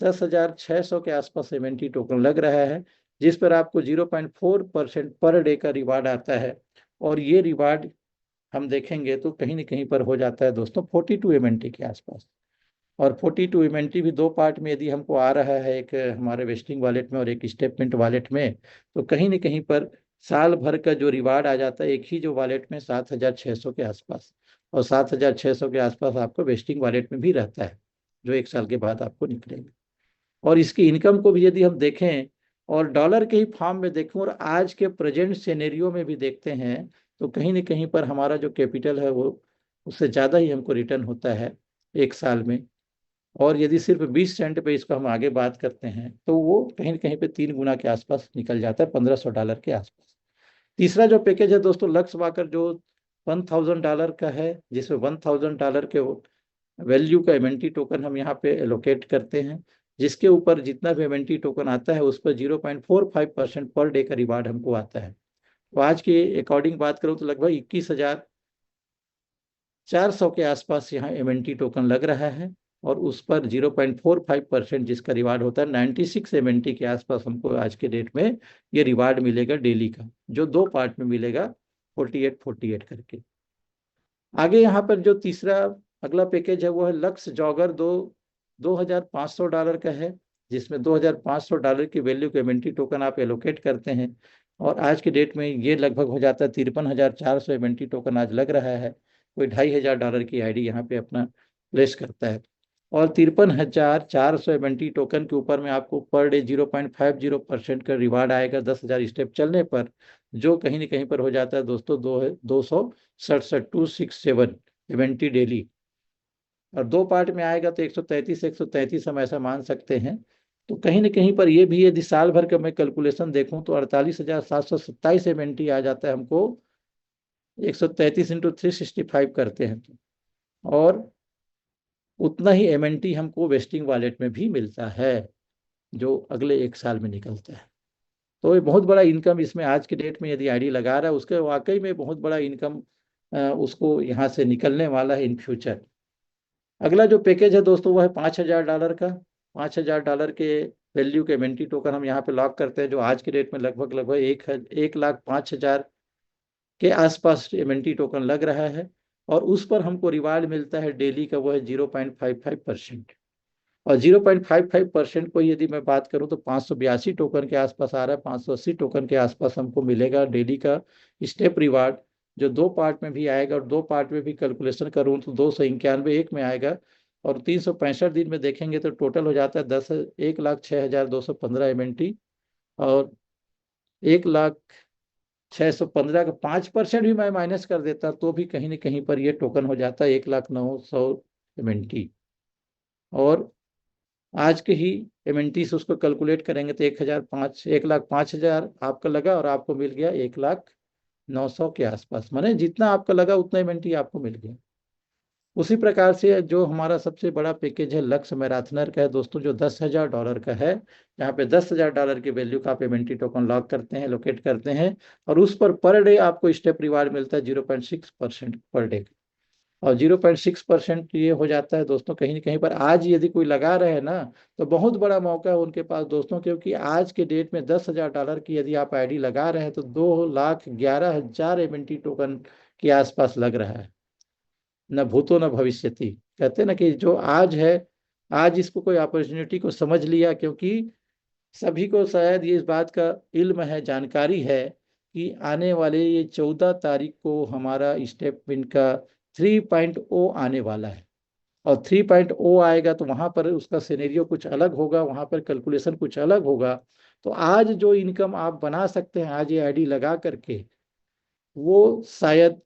10,600 के आसपास एमएनटी टोकन लग रहा है, जिस पर आपको 0.4% पर डे का रिवार्ड आता है। और ये रिवार्ड हम देखेंगे तो कहीं ना कहीं पर हो जाता है दोस्तों 42 एमएनटी के आसपास। और 42 एमएनटी भी दो पार्ट में यदि हमको आ रहा है, एक हमारे वेस्टिंग वॉलेट में और एक स्टेटमेंट वॉलेट में, तो कहीं ना कहीं पर साल भर का जो रिवार्ड आ जाता है एक ही जो वॉलेट में 7,600 के आसपास, और 7,600 के आसपास आपको वेस्टिंग वॉलेट में भी रहता है, जो 1 साल के बाद आपको निकलेगा। और इसकी इनकम को भी यदि हम देखें और डॉलर के ही फॉर्म में देखें और आज के प्रेजेंट सिनेरियो में भी देखते हैं, तो कहीं ना कहीं पर हमारा जो कैपिटल है वो उससे ज़्यादा ही हमको रिटर्न होता है 1 साल में। और यदि सिर्फ 20 सेंट पे इसको हम आगे बात करते हैं तो वो कहीं ना कहीं पे 3 गुना के आसपास निकल जाता है, $1,500 के आसपास। तीसरा जो पैकेज है दोस्तों लक्स वाकर, जो $1,000 का है, जिसमें $1,000 के वैल्यू का एमएनटी टोकन हम यहाँ पे एलोकेट करते हैं, जिसके ऊपर जितना भी एमएनटी टोकन आता है उस पर 0.45% पर डे का रिवार्ड हमको आता है। तो आज के अकॉर्डिंग बात करूँ तो लगभग 21,400 के आसपास यहाँ एमएनटी टोकन लग रहा है। और उस पर 0.45% जिसका रिवार्ड होता है 96 MNT के आसपास हमको आज के डेट में ये रिवार्ड मिलेगा डेली का, जो 2 पार्ट में मिलेगा 48-48 करके। आगे यहाँ पर जो तीसरा अगला पैकेज है वो है लक्स जॉगर, $2,500 का है, जिसमें $2,500 की वैल्यू के एमएनटी टोकन आप एलोकेट करते हैं। और आज के डेट में ये लगभग हो जाता है 53,400 एमएनटी टोकन आज लग रहा है। कोई $2,500 की आईडी यहाँ पे अपना प्लेस करता है। और 53,400 एमएनटी टोकन के ऊपर में आपको पर डे 0.50% का रिवार्ड आएगा 10,000 स्टेप चलने पर, जो कहीं ना कहीं पर हो जाता है दोस्तों 267 इवेंटी डेली। और 2 पार्ट में आएगा तो 133 हम ऐसा मान सकते हैं। तो कहीं ना कहीं पर ये भी यदि साल भर का मैं कैलकुलेशन देखूं तो 48,727 इवेंटी आ जाता है हमको, 133 × 365 करते हैं तो। और उतना ही एमएनटी हमको वेस्टिंग वॉलेट में भी मिलता है जो अगले 1 साल में निकलता है। तो ये बहुत बड़ा इनकम इसमें आज के डेट में यदि आईडी लगा रहा है उसके वाकई में बहुत बड़ा इनकम उसको यहाँ से निकलने वाला है इन फ्यूचर। अगला जो पैकेज है दोस्तों वो है $5,000 का। $5,000 के वैल्यू के एमएनटी टोकन हम यहाँ पे लॉक करते हैं, जो आज के डेट में लगभग 1,05,000 के आसपास एमएनटी टोकन लग रहा है। और उस पर हमको रिवार्ड मिलता है डेली का, वो है 0.55%। और 0.55% को यदि मैं बात करूं तो 582 टोकन के आसपास आ रहा है। 580 टोकन के आसपास हमको मिलेगा डेली का स्टेप रिवार्ड, जो 2 पार्ट में भी आएगा। और 2 पार्ट में भी कैलकुलेशन करूं तो 291 एक में आएगा। और 365 दिन में देखेंगे तो टोटल हो जाता है 1,06,215 एमएनटी। और 1,06,15 का 5% भी मैं माइनस कर देता तो भी कहीं ना कहीं पर ये टोकन हो जाता है 1,09,100 एमएनटी। और आज के ही एमएनटी से उसको कैलकुलेट करेंगे तो 1,05,000 आपका लगा और आपको मिल गया 1,09,000 के आसपास। माने जितना आपका लगा उतना एमएनटी आपको मिल गया। उसी प्रकार से जो हमारा सबसे बड़ा पैकेज है लक्स मैराथनर का है दोस्तों, जो $10,000 का है। यहाँ पे $10,000 की वैल्यू का आप एमएनटी टोकन लॉक करते हैं, लोकेट करते हैं। और उस पर डे आपको स्टेप रिवार्ड मिलता है 0.6% पर डे। और 0.6% ये हो जाता है दोस्तों कहीं ना कहीं पर। आज यदि कोई लगा रहे हैं ना तो बहुत बड़ा मौका है उनके पास दोस्तों, क्योंकि आज के डेट में $10,000 की यदि आप आईडी लगा रहे हैं तो 2,11,000 एमएनटी टोकन के आसपास लग रहा है। न भूतो न भविष्यति, कहते हैं ना कि जो आज है आज इसको कोई अपॉर्चुनिटी को समझ लिया, क्योंकि सभी को शायद ये इस बात का इल्म है, जानकारी है कि आने वाले ये 14 तारीख को हमारा स्टेप इन का 3.0 आने वाला है। और 3.0 आएगा तो वहां पर उसका सिनेरियो कुछ अलग होगा, वहां पर कैलकुलेशन कुछ अलग होगा। तो आज जो इनकम आप बना सकते हैं आज ये आईडी लगा करके, वो शायद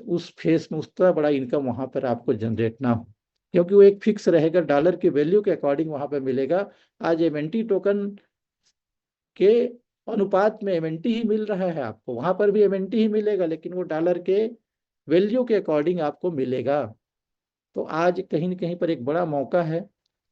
उस फेस में उतना बड़ा इनकम वहां पर आपको जनरेट ना हो, क्योंकि वो एक फिक्स रहेगा, डॉलर की वैल्यू के अकॉर्डिंग वहां पर मिलेगा। आज एमएनटी टोकन के अनुपात में एमएनटी ही मिल रहा है आपको, वहां पर भी एमएनटी ही मिलेगा, लेकिन वो डॉलर के वैल्यू के अकॉर्डिंग आपको मिलेगा। तो आज कहीं न कहीं पर एक बड़ा मौका है।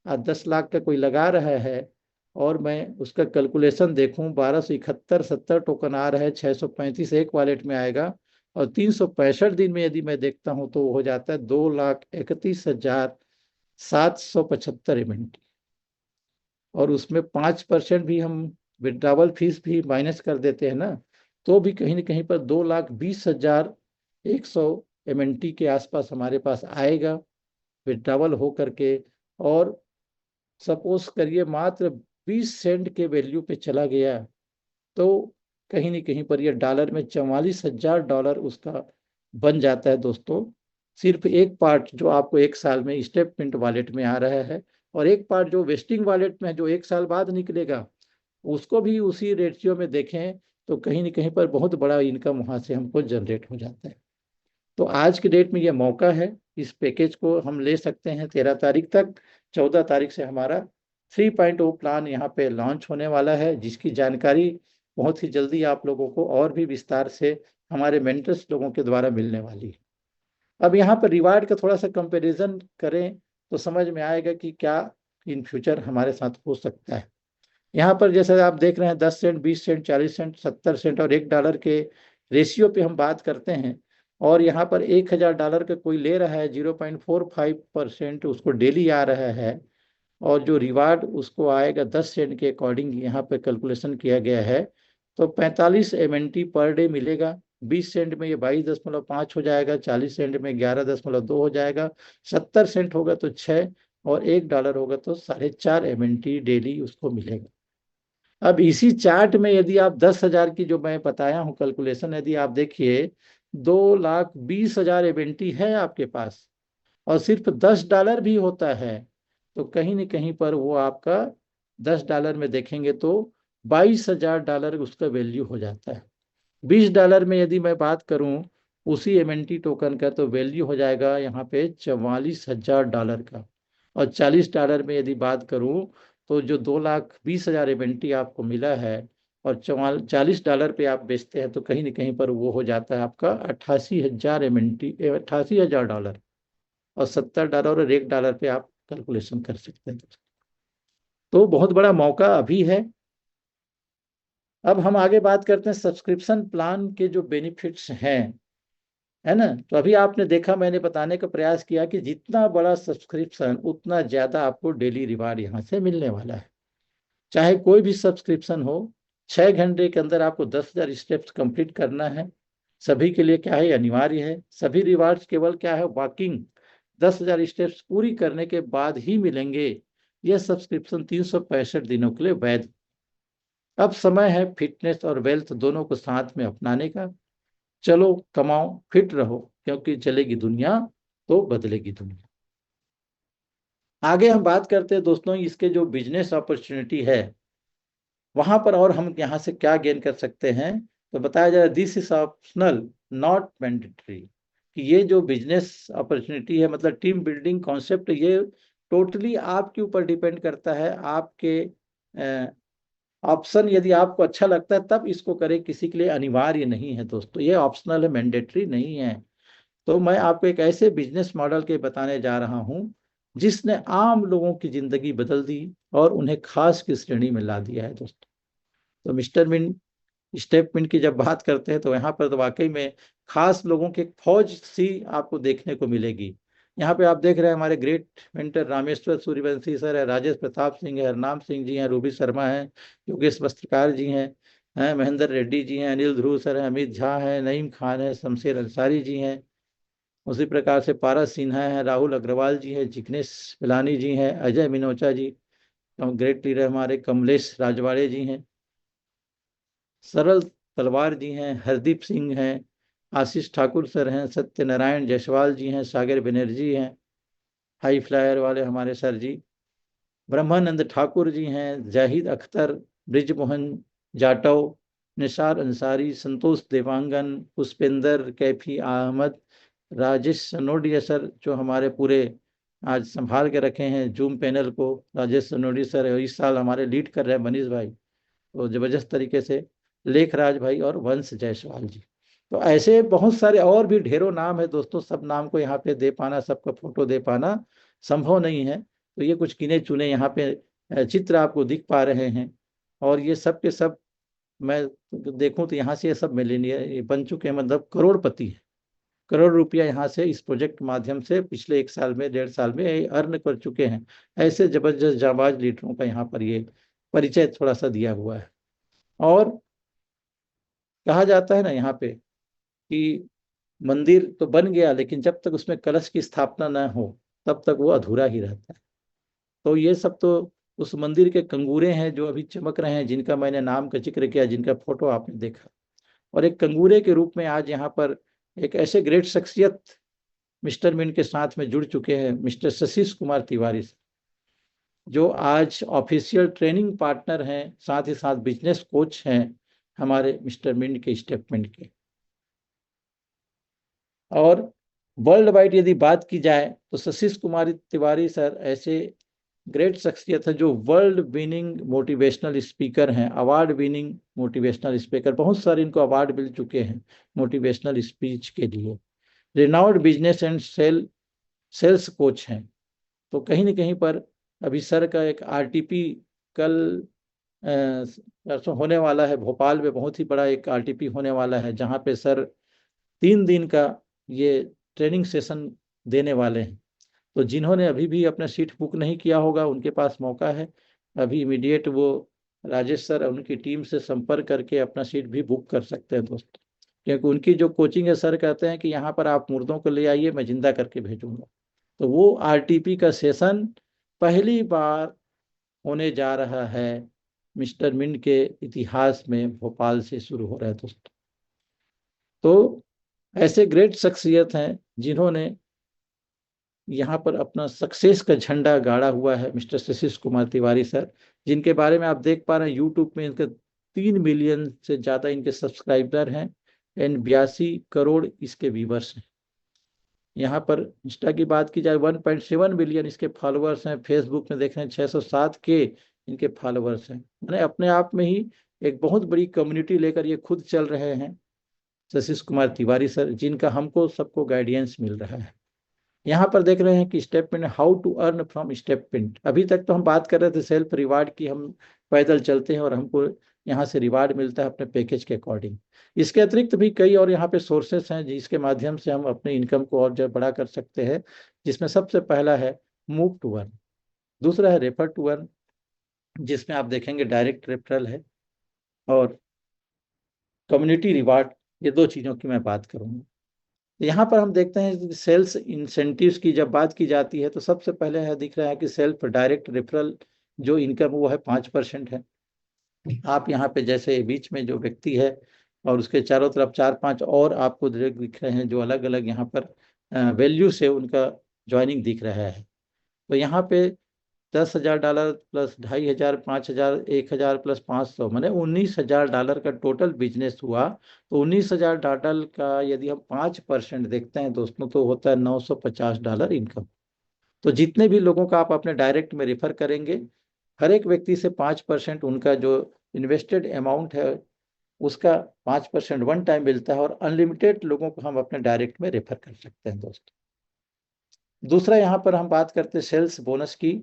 आज 10 लाख का कोई लगा रहा है और मैं उसका कैलकुलेशन देखूं, 1271 70 टोकन आ रहा है, 635 एक वॉलेट में आएगा। और 365 दिन में यदि मैं देखता हूं तो हो जाता है 2,31,775 एमएनटी। और उसमें 5% भी हम विड्रावल फीस भी माइनस कर देते हैं ना, तो भी कहीं ना कहीं पर 2,20,100 एमएनटी के आसपास हमारे पास आएगा विड्रावल हो करके। और सपोज करिए मात्र 20 सेंट के वैल्यू पे चला गया तो कहीं ना कहीं पर ये डॉलर में $44,000 उसका बन जाता है दोस्तों। सिर्फ एक पार्ट जो आपको 1 साल में स्टेप मिंट वॉलेट में आ रहा है, और एक पार्ट जो वेस्टिंग वॉलेट में है जो 1 साल बाद निकलेगा, उसको भी उसी रेशियो में देखें तो कहीं ना कहीं पर बहुत बड़ा इनकम वहां से हमको जनरेट हो जाता है। तो आज के डेट में यह मौका है, इस पैकेज को हम ले सकते हैं 13 तारीख तक। 14 तारीख से हमारा 3.0 प्लान यहाँ पे लॉन्च होने वाला है, जिसकी जानकारी बहुत ही जल्दी आप लोगों को और भी विस्तार से हमारे मेंटर्स लोगों के द्वारा मिलने वाली है। अब यहाँ पर रिवार्ड का थोड़ा सा कंपैरिजन करें तो समझ में आएगा कि क्या इन फ्यूचर हमारे साथ हो सकता है। यहाँ पर जैसे आप देख रहे हैं 10 सेंट, 20 सेंट, 40 सेंट, 70 सेंट और $1 के रेशियो पे हम बात करते हैं और यहाँ पर $1000 का कोई ले रहा है, 0.45% उसको डेली आ रहा है, और जो रिवार्ड उसको आएगा 10 सेंट के अकॉर्डिंग यहाँ पे कैलकुलेशन किया गया है। तो 45 MNT पर डे मिलेगा। 20 सेंट में ये 22.5 हो जाएगा, 40 सेंट में 11.2 हो जाएगा, 70 सेंट होगा तो 6, और $1 होगा तो 4.5 MNT डेली उसको मिलेगा। अब इसी चार्ट में यदि आप 10,000 की जो मैं बताया हूँ कैलकुलेशन, यदि आप देखिए 2,20,000 MNT है आपके पास, और सिर्फ $10 भी होता है, तो कहीं न कहीं पर वो आपका $10 में देखेंगे तो $22,000 उसका वैल्यू हो जाता है। $20 में यदि मैं बात करूं उसी MNT टोकन का, तो वैल्यू हो जाएगा यहाँ पे $44,000 का। और $40 में यदि बात करूं तो जो 2,20,000 MNT आपको मिला है, और $40 पे आप बेचते हैं, तो कहीं ना कहीं पर वो हो जाता है आपका 88,000 और $70 और $1 पे आप कैलकुलेशन कर सकते हैं। तो बहुत बड़ा मौका अभी है। अब हम आगे बात करते हैं सब्सक्रिप्शन प्लान के जो बेनिफिट्स हैं, है ना। तो अभी आपने देखा, मैंने बताने का प्रयास किया कि जितना बड़ा सब्सक्रिप्शन उतना ज़्यादा आपको डेली रिवार्ड यहाँ से मिलने वाला है। चाहे कोई भी सब्सक्रिप्शन हो, 6 घंटे के अंदर आपको 10,000 स्टेप्स कंप्लीट करना है। सभी के लिए क्या है, अनिवार्य है। सभी रिवार्ड्स केवल क्या है, वॉकिंग 10,000 स्टेप्स पूरी करने के बाद ही मिलेंगे। यह सब्सक्रिप्शन 365 दिनों के लिए वैध। अब समय है फिटनेस और वेल्थ दोनों को साथ में अपनाने का। चलो कमाओ, फिट रहो, क्योंकि चलेगी दुनिया तो बदलेगी दुनिया। आगे हम बात करते हैं दोस्तों, इसके जो बिजनेस अपॉर्चुनिटी है वहां पर, और हम यहाँ से क्या गेन कर सकते हैं। तो बताया जा रहा है this is optional not mandatory, कि ये जो बिजनेस अपॉर्चुनिटी है, मतलब टीम बिल्डिंग कॉन्सेप्ट, ये टोटली आपके ऊपर डिपेंड करता है। आपके ऑप्शन यदि आपको अच्छा लगता है तब इसको करें, किसी के लिए अनिवार्य नहीं है दोस्तों, ये ऑप्शनल है, मैंडेटरी नहीं है। तो मैं आपको एक ऐसे बिजनेस मॉडल के बताने जा रहा हूं जिसने आम लोगों की जिंदगी बदल दी और उन्हें खास की श्रेणी में ला दिया है दोस्तों। तो मिस्टर मिन स्टेप मिन की जब बात करते हैं, तो यहाँ पर तो वाकई में खास लोगों की एक फौज सी आपको देखने को मिलेगी। यहाँ पे आप देख रहे हैं हमारे great mentor Rameshwar Suryavanshi sir है, राजेश प्रताप सिंह है, हरनाम सिंह जी हैं, रूबी शर्मा हैं, योगेश वस्त्रकार जी हैं, महेंद्र रेड्डी जी हैं, अनिल ध्रुव सर हैं, अमित झा हैं, नईम खान है, शमशेर अंसारी जी हैं। उसी प्रकार से पारस सिन्हा है, राहुल अग्रवाल जी है, जिग्नेश पिलानी जी हैं, अजय मिनोचा जी, ग्रेट लीडर हमारे कमलेश राजवाड़े जी हैं, सरल तलवार जी हैं, हरदीप सिंह हैं, आशीष ठाकुर सर हैं, सत्यनारायण जायसवाल जी हैं, सागर बनर्जी हैं, हाई फ्लायर वाले हमारे सर जी, ब्रह्मानंद ठाकुर जी हैं, जाहिद अख्तर, ब्रिजमोहन जाटव, निसार अंसारी, संतोष देवांगन, पुष्पेंद्र कैफी अहमद, राजेश सनोडिया सर, जो हमारे पूरे आज संभाल के रखे हैं जूम पैनल को। राजेश सनोडिया सर इस साल हमारे लीड कर रहे हैं, मनीष भाई तो जबरदस्त तरीके से, लेखराज भाई और वंश जायसवाल जी। तो ऐसे बहुत सारे और भी ढेरों नाम है दोस्तों, सब नाम को यहाँ पे दे पाना, सबका फोटो दे पाना संभव नहीं है। तो ये कुछ गिने चुने यहाँ पे चित्र आपको दिख पा रहे हैं, और ये सब के सब मैं देखूं तो यहाँ से ये सब मिलेनियर बन चुके हैं, मतलब करोड़पति हैं। करोड़ रुपया यहाँ से इस प्रोजेक्ट माध्यम से पिछले 1 साल में, 1.5 साल में अर्न कर चुके हैं। ऐसे जबरदस्त जाबाज लीडरों का यहाँ पर ये परिचय थोड़ा सा दिया हुआ है। और कहा जाता है ना यहाँ पे कि मंदिर तो बन गया, लेकिन जब तक उसमें कलश की स्थापना न हो तब तक वो अधूरा ही रहता है। तो ये सब तो उस मंदिर के कंगूरे हैं जो अभी चमक रहे हैं, जिनका मैंने नाम का जिक्र किया, जिनका फोटो आपने देखा। और एक कंगूरे के रूप में आज यहाँ पर एक ऐसे ग्रेट शख्सियत मिस्टर मिन के साथ में जुड़ चुके हैं, मिस्टर शशिश कुमार तिवारी, जो आज ऑफिशियल ट्रेनिंग पार्टनर हैं, साथ ही साथ बिजनेस कोच हैं हमारे मिस्टर मिंट के, स्टेटमेंट के। और वर्ल्ड वाइड यदि बात की जाए तो शशिश कुमार तिवारी सर ऐसे ग्रेट शख्सियत है जो वर्ल्ड विनिंग मोटिवेशनल स्पीकर हैं, अवार्ड विनिंग मोटिवेशनल स्पीकर, बहुत सारे इनको अवार्ड मिल चुके हैं मोटिवेशनल स्पीच के लिए। Renowned business and sales coach हैं। तो कहीं ना कहीं पर अभी सर का एक आरटीपी कल परसों होने वाला है भोपाल में, बहुत ही बड़ा एक आरटीपी होने वाला है, जहाँ पे सर 3 दिन का ये ट्रेनिंग सेशन देने वाले हैं। तो जिन्होंने अभी भी अपना सीट बुक नहीं किया होगा उनके पास मौका है, अभी इमीडिएट वो राजेश सर और उनकी टीम से संपर्क करके अपना सीट भी बुक कर सकते हैं दोस्तों। क्योंकि उनकी जो कोचिंग है, सर कहते हैं कि यहाँ पर आप मुर्दों को ले आइए, मैं जिंदा करके भेजूंगा। तो वो आरटीपी का सेशन पहली बार होने जा रहा है मिस्टर मिंट के इतिहास में, भोपाल से शुरू हो रहा है दोस्तों। तो ऐसे ग्रेट शख्सियत हैं जिन्होंने यहाँ पर अपना सक्सेस का झंडा गाड़ा हुआ है, मिस्टर सतीश कुमार तिवारी सर, जिनके बारे में आप देख पा रहे हैं यूट्यूब में इनके 3 मिलियन से ज़्यादा इनके सब्सक्राइबर हैं एंड 82 करोड़ इसके व्यूवर्स हैं। यहाँ पर इंस्टा की बात की जाए 1.7 बिलियन इसके फॉलोअर्स हैं, फेसबुक में देख रहे हैं 607 के इनके फॉलोअर्स हैं। मैंने अपने आप में ही एक बहुत बड़ी कम्युनिटी लेकर ये खुद चल रहे हैं सतीश कुमार तिवारी सर, जिनका हमको सबको गाइडेंस मिल रहा है। यहाँ पर देख रहे हैं कि step pint, how to earn from step pint. अभी तक तो हम बात कर रहे थे सेल्फ रिवार्ड की, हम पैदल चलते हैं और हमको यहाँ से रिवार्ड मिलता है अपने पैकेज के अकॉर्डिंग। इसके अतिरिक्त भी कई और यहाँ पे सोर्सेस हैं जिसके माध्यम से हम अपने इनकम को और जब बड़ा कर सकते हैं, जिसमें सबसे पहला है मूव टू अर्न, दूसरा है रेफर टू अर्न, जिसमें आप देखेंगे डायरेक्ट रेफरल है, और कम्युनिटी रिवार्ड। ये दो चीज़ों की मैं बात करूँगा। यहाँ पर हम देखते हैं सेल्स इंसेंटिव्स की जब बात की जाती है तो सबसे पहले है दिख रहा है कि सेल्फ डायरेक्ट रेफरल जो इनकम वो है 5% है। आप यहाँ पे जैसे बीच में जो व्यक्ति है और उसके चारों तरफ 4-5 और आपको दिख रहे हैं जो अलग अलग यहाँ पर वैल्यू से उनका ज्वाइनिंग दिख रहा है। तो यहाँ पे $10,000 प्लस 2,500, 5,000, 1,000 प्लस 500, मैंने $19,000 का टोटल बिजनेस हुआ। तो $19,000 का यदि हम 5% देखते हैं दोस्तों तो होता है $950 इनकम। तो जितने भी लोगों का आप अपने डायरेक्ट में रेफर करेंगे, हर एक व्यक्ति से 5% उनका जो इन्वेस्टेड अमाउंट है उसका 5% वन टाइम मिलता है, और अनलिमिटेड लोगों को हम अपने डायरेक्ट में रेफर कर सकते हैं दोस्तों। दूसरा यहाँ पर हम बात करते हैं सेल्स बोनस की,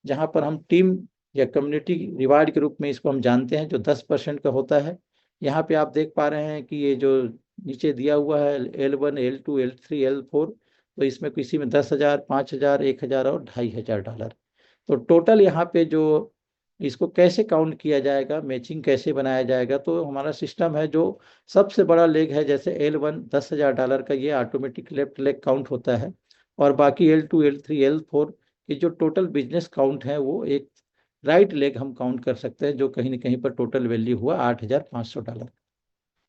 जहाँ पर हम टीम या कम्युनिटी रिवार्ड के रूप में इसको हम जानते हैं, जो 10% का होता है। यहाँ पे आप देख पा रहे हैं कि ये जो नीचे दिया हुआ है L1, L2, L3, L4, तो इसमें किसी में 10,000, 5,000, 1,000 और $2,500। तो टोटल यहाँ पे जो इसको कैसे काउंट किया जाएगा, मैचिंग कैसे बनाया जाएगा, तो हमारा सिस्टम है जो सबसे बड़ा लेग है, जैसे L1 $10,000 का, ये ऑटोमेटिक लेफ्ट लेग काउंट होता है, और बाकी L2, L3, L4 ये जो टोटल बिजनेस काउंट है वो एक राइट लेग हम काउंट कर सकते हैं, जो कहीं ना कहीं पर टोटल वैल्यू हुआ $8,500।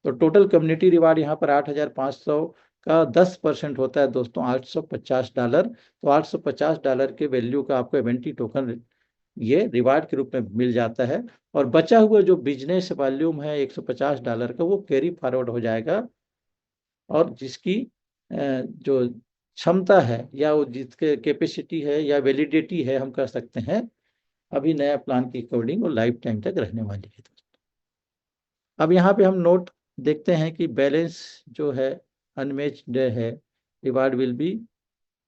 तो टोटल कम्युनिटी रिवार्ड यहाँ पर 8,500 का 10% होता है दोस्तों, $850। तो $850 के वैल्यू का आपको एवेंटी टोकन ये रिवार्ड के रूप में मिल जाता है, और बचा हुआ जो बिजनेस वॉल्यूम है $150 का वो कैरी फॉरवर्ड हो जाएगा, और जिसकी जो क्षमता है या वो जिसके कैपेसिटी है या वैलिडिटी है, हम कह सकते हैं अभी नया प्लान के अकॉर्डिंग वो लाइफ टाइम तक रहने वाली है दोस्तों। अब यहाँ पे हम नोट देखते हैं कि बैलेंस जो है अनमेच्ड है, reward will be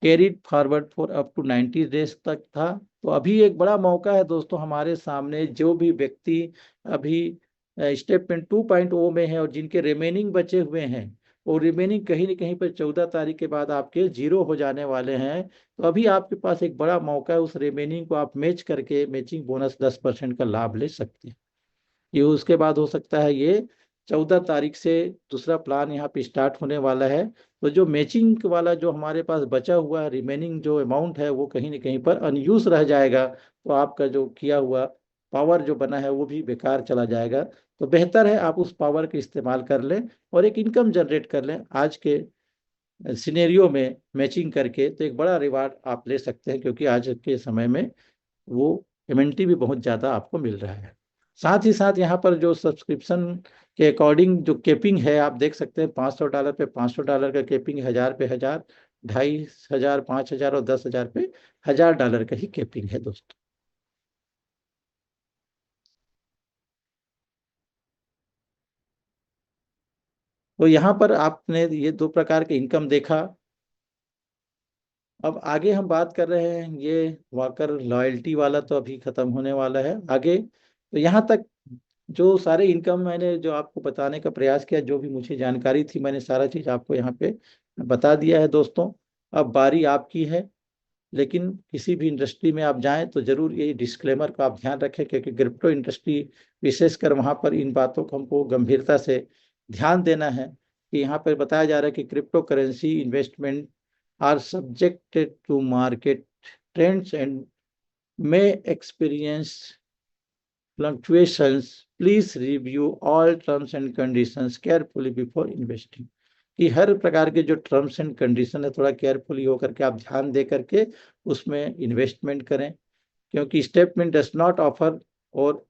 carried forward for up to 90 days तक था। तो अभी एक बड़ा मौका है दोस्तों हमारे सामने, जो भी व्यक्ति अभी स्टेप 2.0 में है और जिनके रिमेनिंग बचे हुए हैं, वो रिमेनिंग कहीं ना कहीं पर 14 तारीख के बाद आपके जीरो हो जाने वाले हैं। तो अभी आपके पास एक बड़ा मौका है, उस रिमेनिंग को आप मैच करके मैचिंग बोनस 10% का लाभ ले सकते हैं। ये उसके बाद हो सकता है, ये 14 तारीख से दूसरा प्लान यहाँ पे स्टार्ट होने वाला है। तो जो मैचिंग वाला जो हमारे पास बचा हुआ है रिमेनिंग जो अमाउंट है वो कहीं ना कहीं पर अनयूज रह जाएगा, तो आपका जो किया हुआ पावर जो बना है वो भी बेकार चला जाएगा। तो बेहतर है आप उस पावर का इस्तेमाल कर लें और एक इनकम जनरेट कर लें। आज के सिनेरियो में मैचिंग करके तो एक बड़ा रिवार्ड आप ले सकते हैं, क्योंकि आज के समय में वो पेमेंटी भी बहुत ज़्यादा आपको मिल रहा है। साथ ही साथ यहाँ पर जो सब्सक्रिप्शन के अकॉर्डिंग जो केपिंग है आप देख सकते हैं, $500 पे $500 का केपिंग, 1,000 पे 1,000, 2,500, 5,000 और 10,000 पे $1,000 का ही केपिंग है दोस्तों। तो यहाँ पर आपने ये दो प्रकार के इनकम देखा। अब आगे हम बात कर रहे हैं, ये वाकर लॉयल्टी वाला तो अभी खत्म होने वाला है। आगे तो यहाँ तक जो सारे इनकम मैंने जो आपको बताने का प्रयास किया, जो भी मुझे जानकारी थी, मैंने सारा चीज आपको यहाँ पे बता दिया है दोस्तों। अब बारी आपकी है। लेकिन किसी भी इंडस्ट्री में आप जाएं तो जरूर ये डिस्क्लेमर का आप ध्यान रखें, क्योंकि क्रिप्टो इंडस्ट्री विशेषकर वहां पर इन बातों को हमको गंभीरता से ध्यान देना है कि यहाँ पर बताया जा रहा है कि crypto currency investment are subjected to market trends and may experience fluctuations. Please review all terms and conditions carefully before investing. कि हर प्रकार के जो टर्म्स एंड कंडीशन है थोड़ा केयरफुली होकर के आप ध्यान दे करके उसमें इन्वेस्टमेंट करें, क्योंकि स्टेटमेंट डज नॉट ऑफर और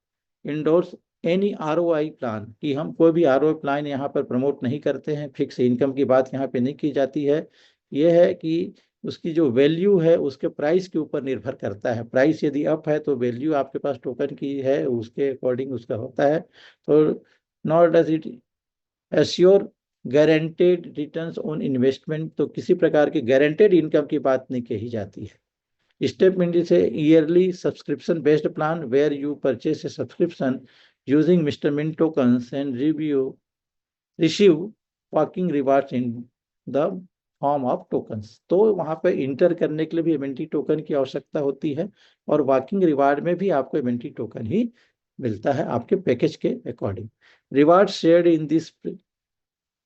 इंडोर्स एनी आरओआई प्लान, कि हम कोई भी आरओआई प्लान यहाँ पर प्रमोट नहीं करते हैं। फिक्स इनकम की बात यहाँ पे नहीं की जाती है। यह है कि उसकी जो वैल्यू है उसके प्राइस के ऊपर निर्भर करता है। प्राइस यदि अप है तो वैल्यू आपके पास टोकन की है उसके अकॉर्डिंग उसका होता है। तो not does it assure guaranteed returns on investment, तो किसी प्रकार की गारंटेड इनकम की बात नहीं कही जाती है। Statement is a yearly subscription based plan where you purchase a subscription using Mister Mint tokens and receive walking rewards in the form of tokens. तो वहां पर इंटर करने के लिए भी एमएनटी टोकन की आवश्यकता होती है, और वॉकिंग रिवार्ड में भी आपको एमएनटी टोकन ही मिलता है आपके पैकेज के according. Reward shared in this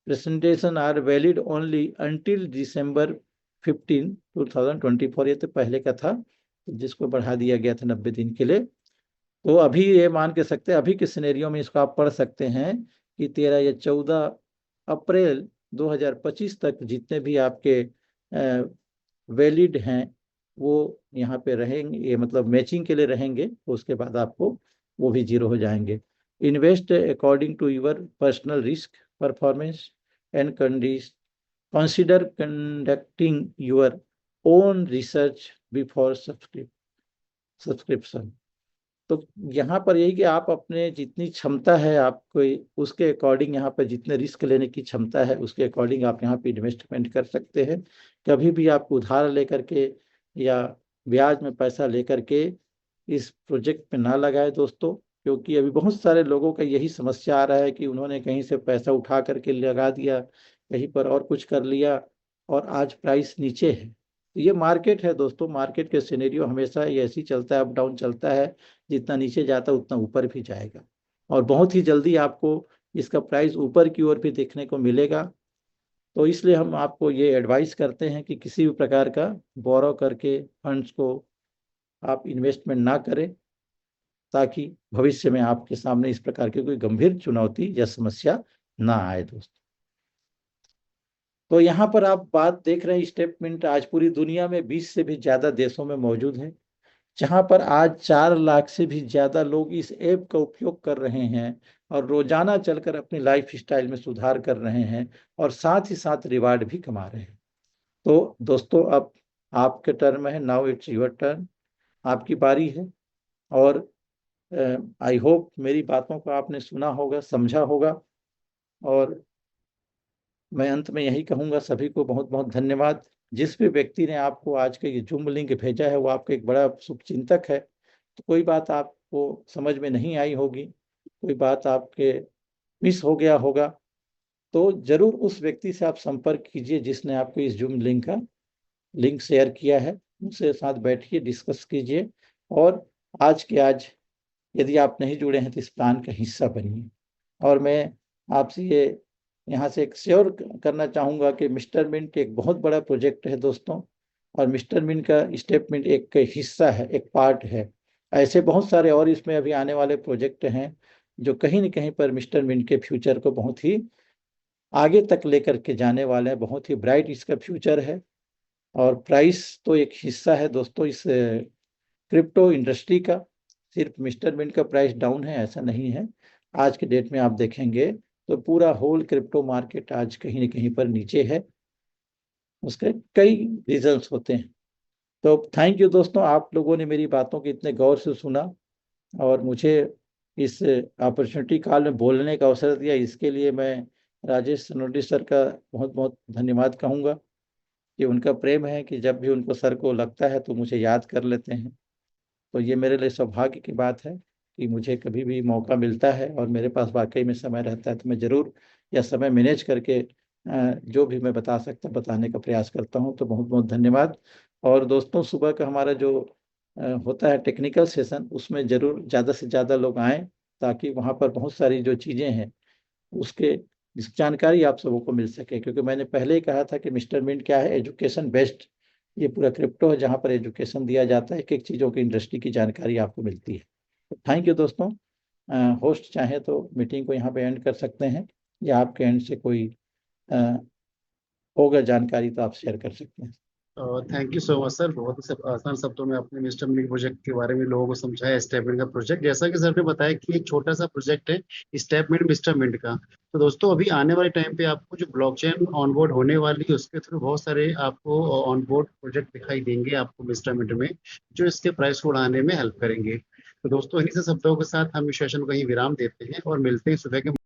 presentation are valid only until December 15, 2024। ये तो पहले का था, जिसको बढ़ा दिया गया था 90 दिन के लिए। तो अभी ये मान के सकते हैं, अभी के सिनेरियो में इसको आप पढ़ सकते हैं कि 13 या 14 अप्रैल 2025 तक जितने भी आपके वैलिड हैं वो यहाँ पे रहेंगे, ये मतलब मैचिंग के लिए रहेंगे। उसके बाद आपको वो भी जीरो हो जाएंगे। Invest according to your personal risk performance and consider conducting your own research before subscription. तो यहाँ पर यही कि आप अपने जितनी क्षमता है आपको उसके अकॉर्डिंग, यहाँ पर जितने रिस्क लेने की क्षमता है उसके अकॉर्डिंग आप यहाँ पे इन्वेस्टमेंट कर सकते हैं। कभी भी आप उधार लेकर के या ब्याज में पैसा लेकर के इस प्रोजेक्ट पे ना लगाए दोस्तों, क्योंकि अभी बहुत सारे लोगों का यही समस्या आ रहा है कि उन्होंने कहीं से पैसा उठा करके लगा दिया, कहीं पर और कुछ कर लिया, और आज प्राइस नीचे है। तो ये मार्केट है दोस्तों, मार्केट के सिनेरियो हमेशा ये ऐसे ही चलता है, अप डाउन चलता है। जितना नीचे जाता है उतना ऊपर भी जाएगा, और बहुत ही जल्दी आपको इसका प्राइस ऊपर की ओर भी देखने को मिलेगा। तो इसलिए हम आपको ये एडवाइस करते हैं कि किसी भी प्रकार का बोरो करके फंड्स को आप इन्वेस्टमेंट ना करें, ताकि भविष्य में आपके सामने इस प्रकार की कोई गंभीर चुनौती या समस्या ना आए दोस्तों। तो यहाँ पर आप बात देख रहे हैं, स्टेटमेंट आज पूरी दुनिया में 20 से भी ज्यादा देशों में मौजूद है, जहां पर आज 4 लाख से भी ज्यादा लोग इस ऐप का उपयोग कर रहे हैं और रोजाना चलकर अपनी लाइफ स्टाइल में सुधार कर रहे हैं, और साथ ही साथ रिवार्ड भी कमा रहे हैं। तो दोस्तों अब आपके टर्न में है, नाउ इट्स योर टर्न, आपकी बारी है। और आई होप मेरी बातों को आपने सुना होगा, समझा होगा। और मैं अंत में यही कहूंगा, सभी को बहुत बहुत धन्यवाद। जिस भी व्यक्ति ने आपको आज का ये जूम लिंक भेजा है वो आपका एक बड़ा शुभचिंतक है। तो कोई बात आपको समझ में नहीं आई होगी, कोई बात आपके मिस हो गया होगा, तो जरूर उस व्यक्ति से आप संपर्क कीजिए जिसने आपको इस जूम लिंक का लिंक शेयर किया है। उनसे साथ बैठिए, डिस्कस कीजिए, और आज के आज यदि आप नहीं जुड़े हैं तो इस प्लान का हिस्सा बनिए। और मैं आपसे ये यहाँ से एक श्योर करना चाहूँगा कि मिस्टर मिंट एक बहुत बड़ा प्रोजेक्ट है दोस्तों, और मिस्टर मिंट का स्टेटमेंट एक हिस्सा है, एक पार्ट है। ऐसे बहुत सारे और इसमें अभी आने वाले प्रोजेक्ट हैं जो कहीं न कहीं पर मिस्टर मिंट के फ्यूचर को बहुत ही आगे तक लेकर के जाने वाले हैं। बहुत ही ब्राइट इसका फ्यूचर है, और प्राइस तो एक हिस्सा है दोस्तों इस क्रिप्टो इंडस्ट्री का। सिर्फ मिस्टर मिंट का प्राइस डाउन है ऐसा नहीं है। आज के डेट में आप देखेंगे तो पूरा होल क्रिप्टो मार्केट आज कहीं न कहीं पर नीचे है। उसके कई रीजंस होते हैं। तो थैंक यू दोस्तों, आप लोगों ने मेरी बातों को इतने गौर से सुना और मुझे इस अपॉर्चुनिटी काल में बोलने का अवसर दिया। इसके लिए मैं राजेश सनोडी सर का बहुत बहुत धन्यवाद कहूँगा, कि उनका प्रेम है कि जब भी उनको सर को लगता है तो मुझे याद कर लेते हैं। तो ये मेरे लिए सौभाग्य की बात है कि मुझे कभी भी मौका मिलता है और मेरे पास वाकई में समय रहता है तो मैं ज़रूर यह समय मैनेज करके जो भी मैं बता सकता बताने का प्रयास करता हूँ। तो बहुत बहुत धन्यवाद। और दोस्तों, सुबह का हमारा जो होता है टेक्निकल सेशन, उसमें ज़रूर ज़्यादा से ज़्यादा लोग आएँ, ताकि वहाँ पर बहुत सारी जो चीज़ें हैं उसके जानकारी आप सबों को मिल सके। क्योंकि मैंने पहले ही कहा था कि मिस्टर मिंट क्या है, एजुकेशन बेस्ड ये पूरा क्रिप्टो है, जहाँ पर एजुकेशन दिया जाता है, एक एक चीज़ों की इंडस्ट्री की जानकारी आपको मिलती है। तो थैंक यू दोस्तों। होस्ट चाहे तो मीटिंग को यहाँ पे एंड कर सकते हैं, या आपके एंड से कोई अ, होगा जानकारी तो आप शेयर कर सकते हैं। Thank you so much sir, बहुत ही सब आसान शब्दों में आपने मिस्टर मिनी प्रोजेक्ट के बारे में लोगों को समझाया। स्टेप मिंट का प्रोजेक्ट, जैसा कि सर ने बताया कि एक छोटा सा प्रोजेक्ट है स्टेप मिंट मिस्टर मिंट का। तो दोस्तों अभी आने वाले टाइम पे आपको जो ब्लॉकचेन ऑनबोर्ड होने वाली है उसके थ्रू बहुत सारे आपको ऑनबोर्ड प्रोजेक्ट दिखाई देंगे आपको मिस्टर मिंट में, जो इसके प्राइस को बढ़ाने में हेल्प करेंगे। तो दोस्तों इन्हीं से शब्दों के साथ हम इस सेशन को कहीं विराम देते हैं और मिलते हैं सुबह के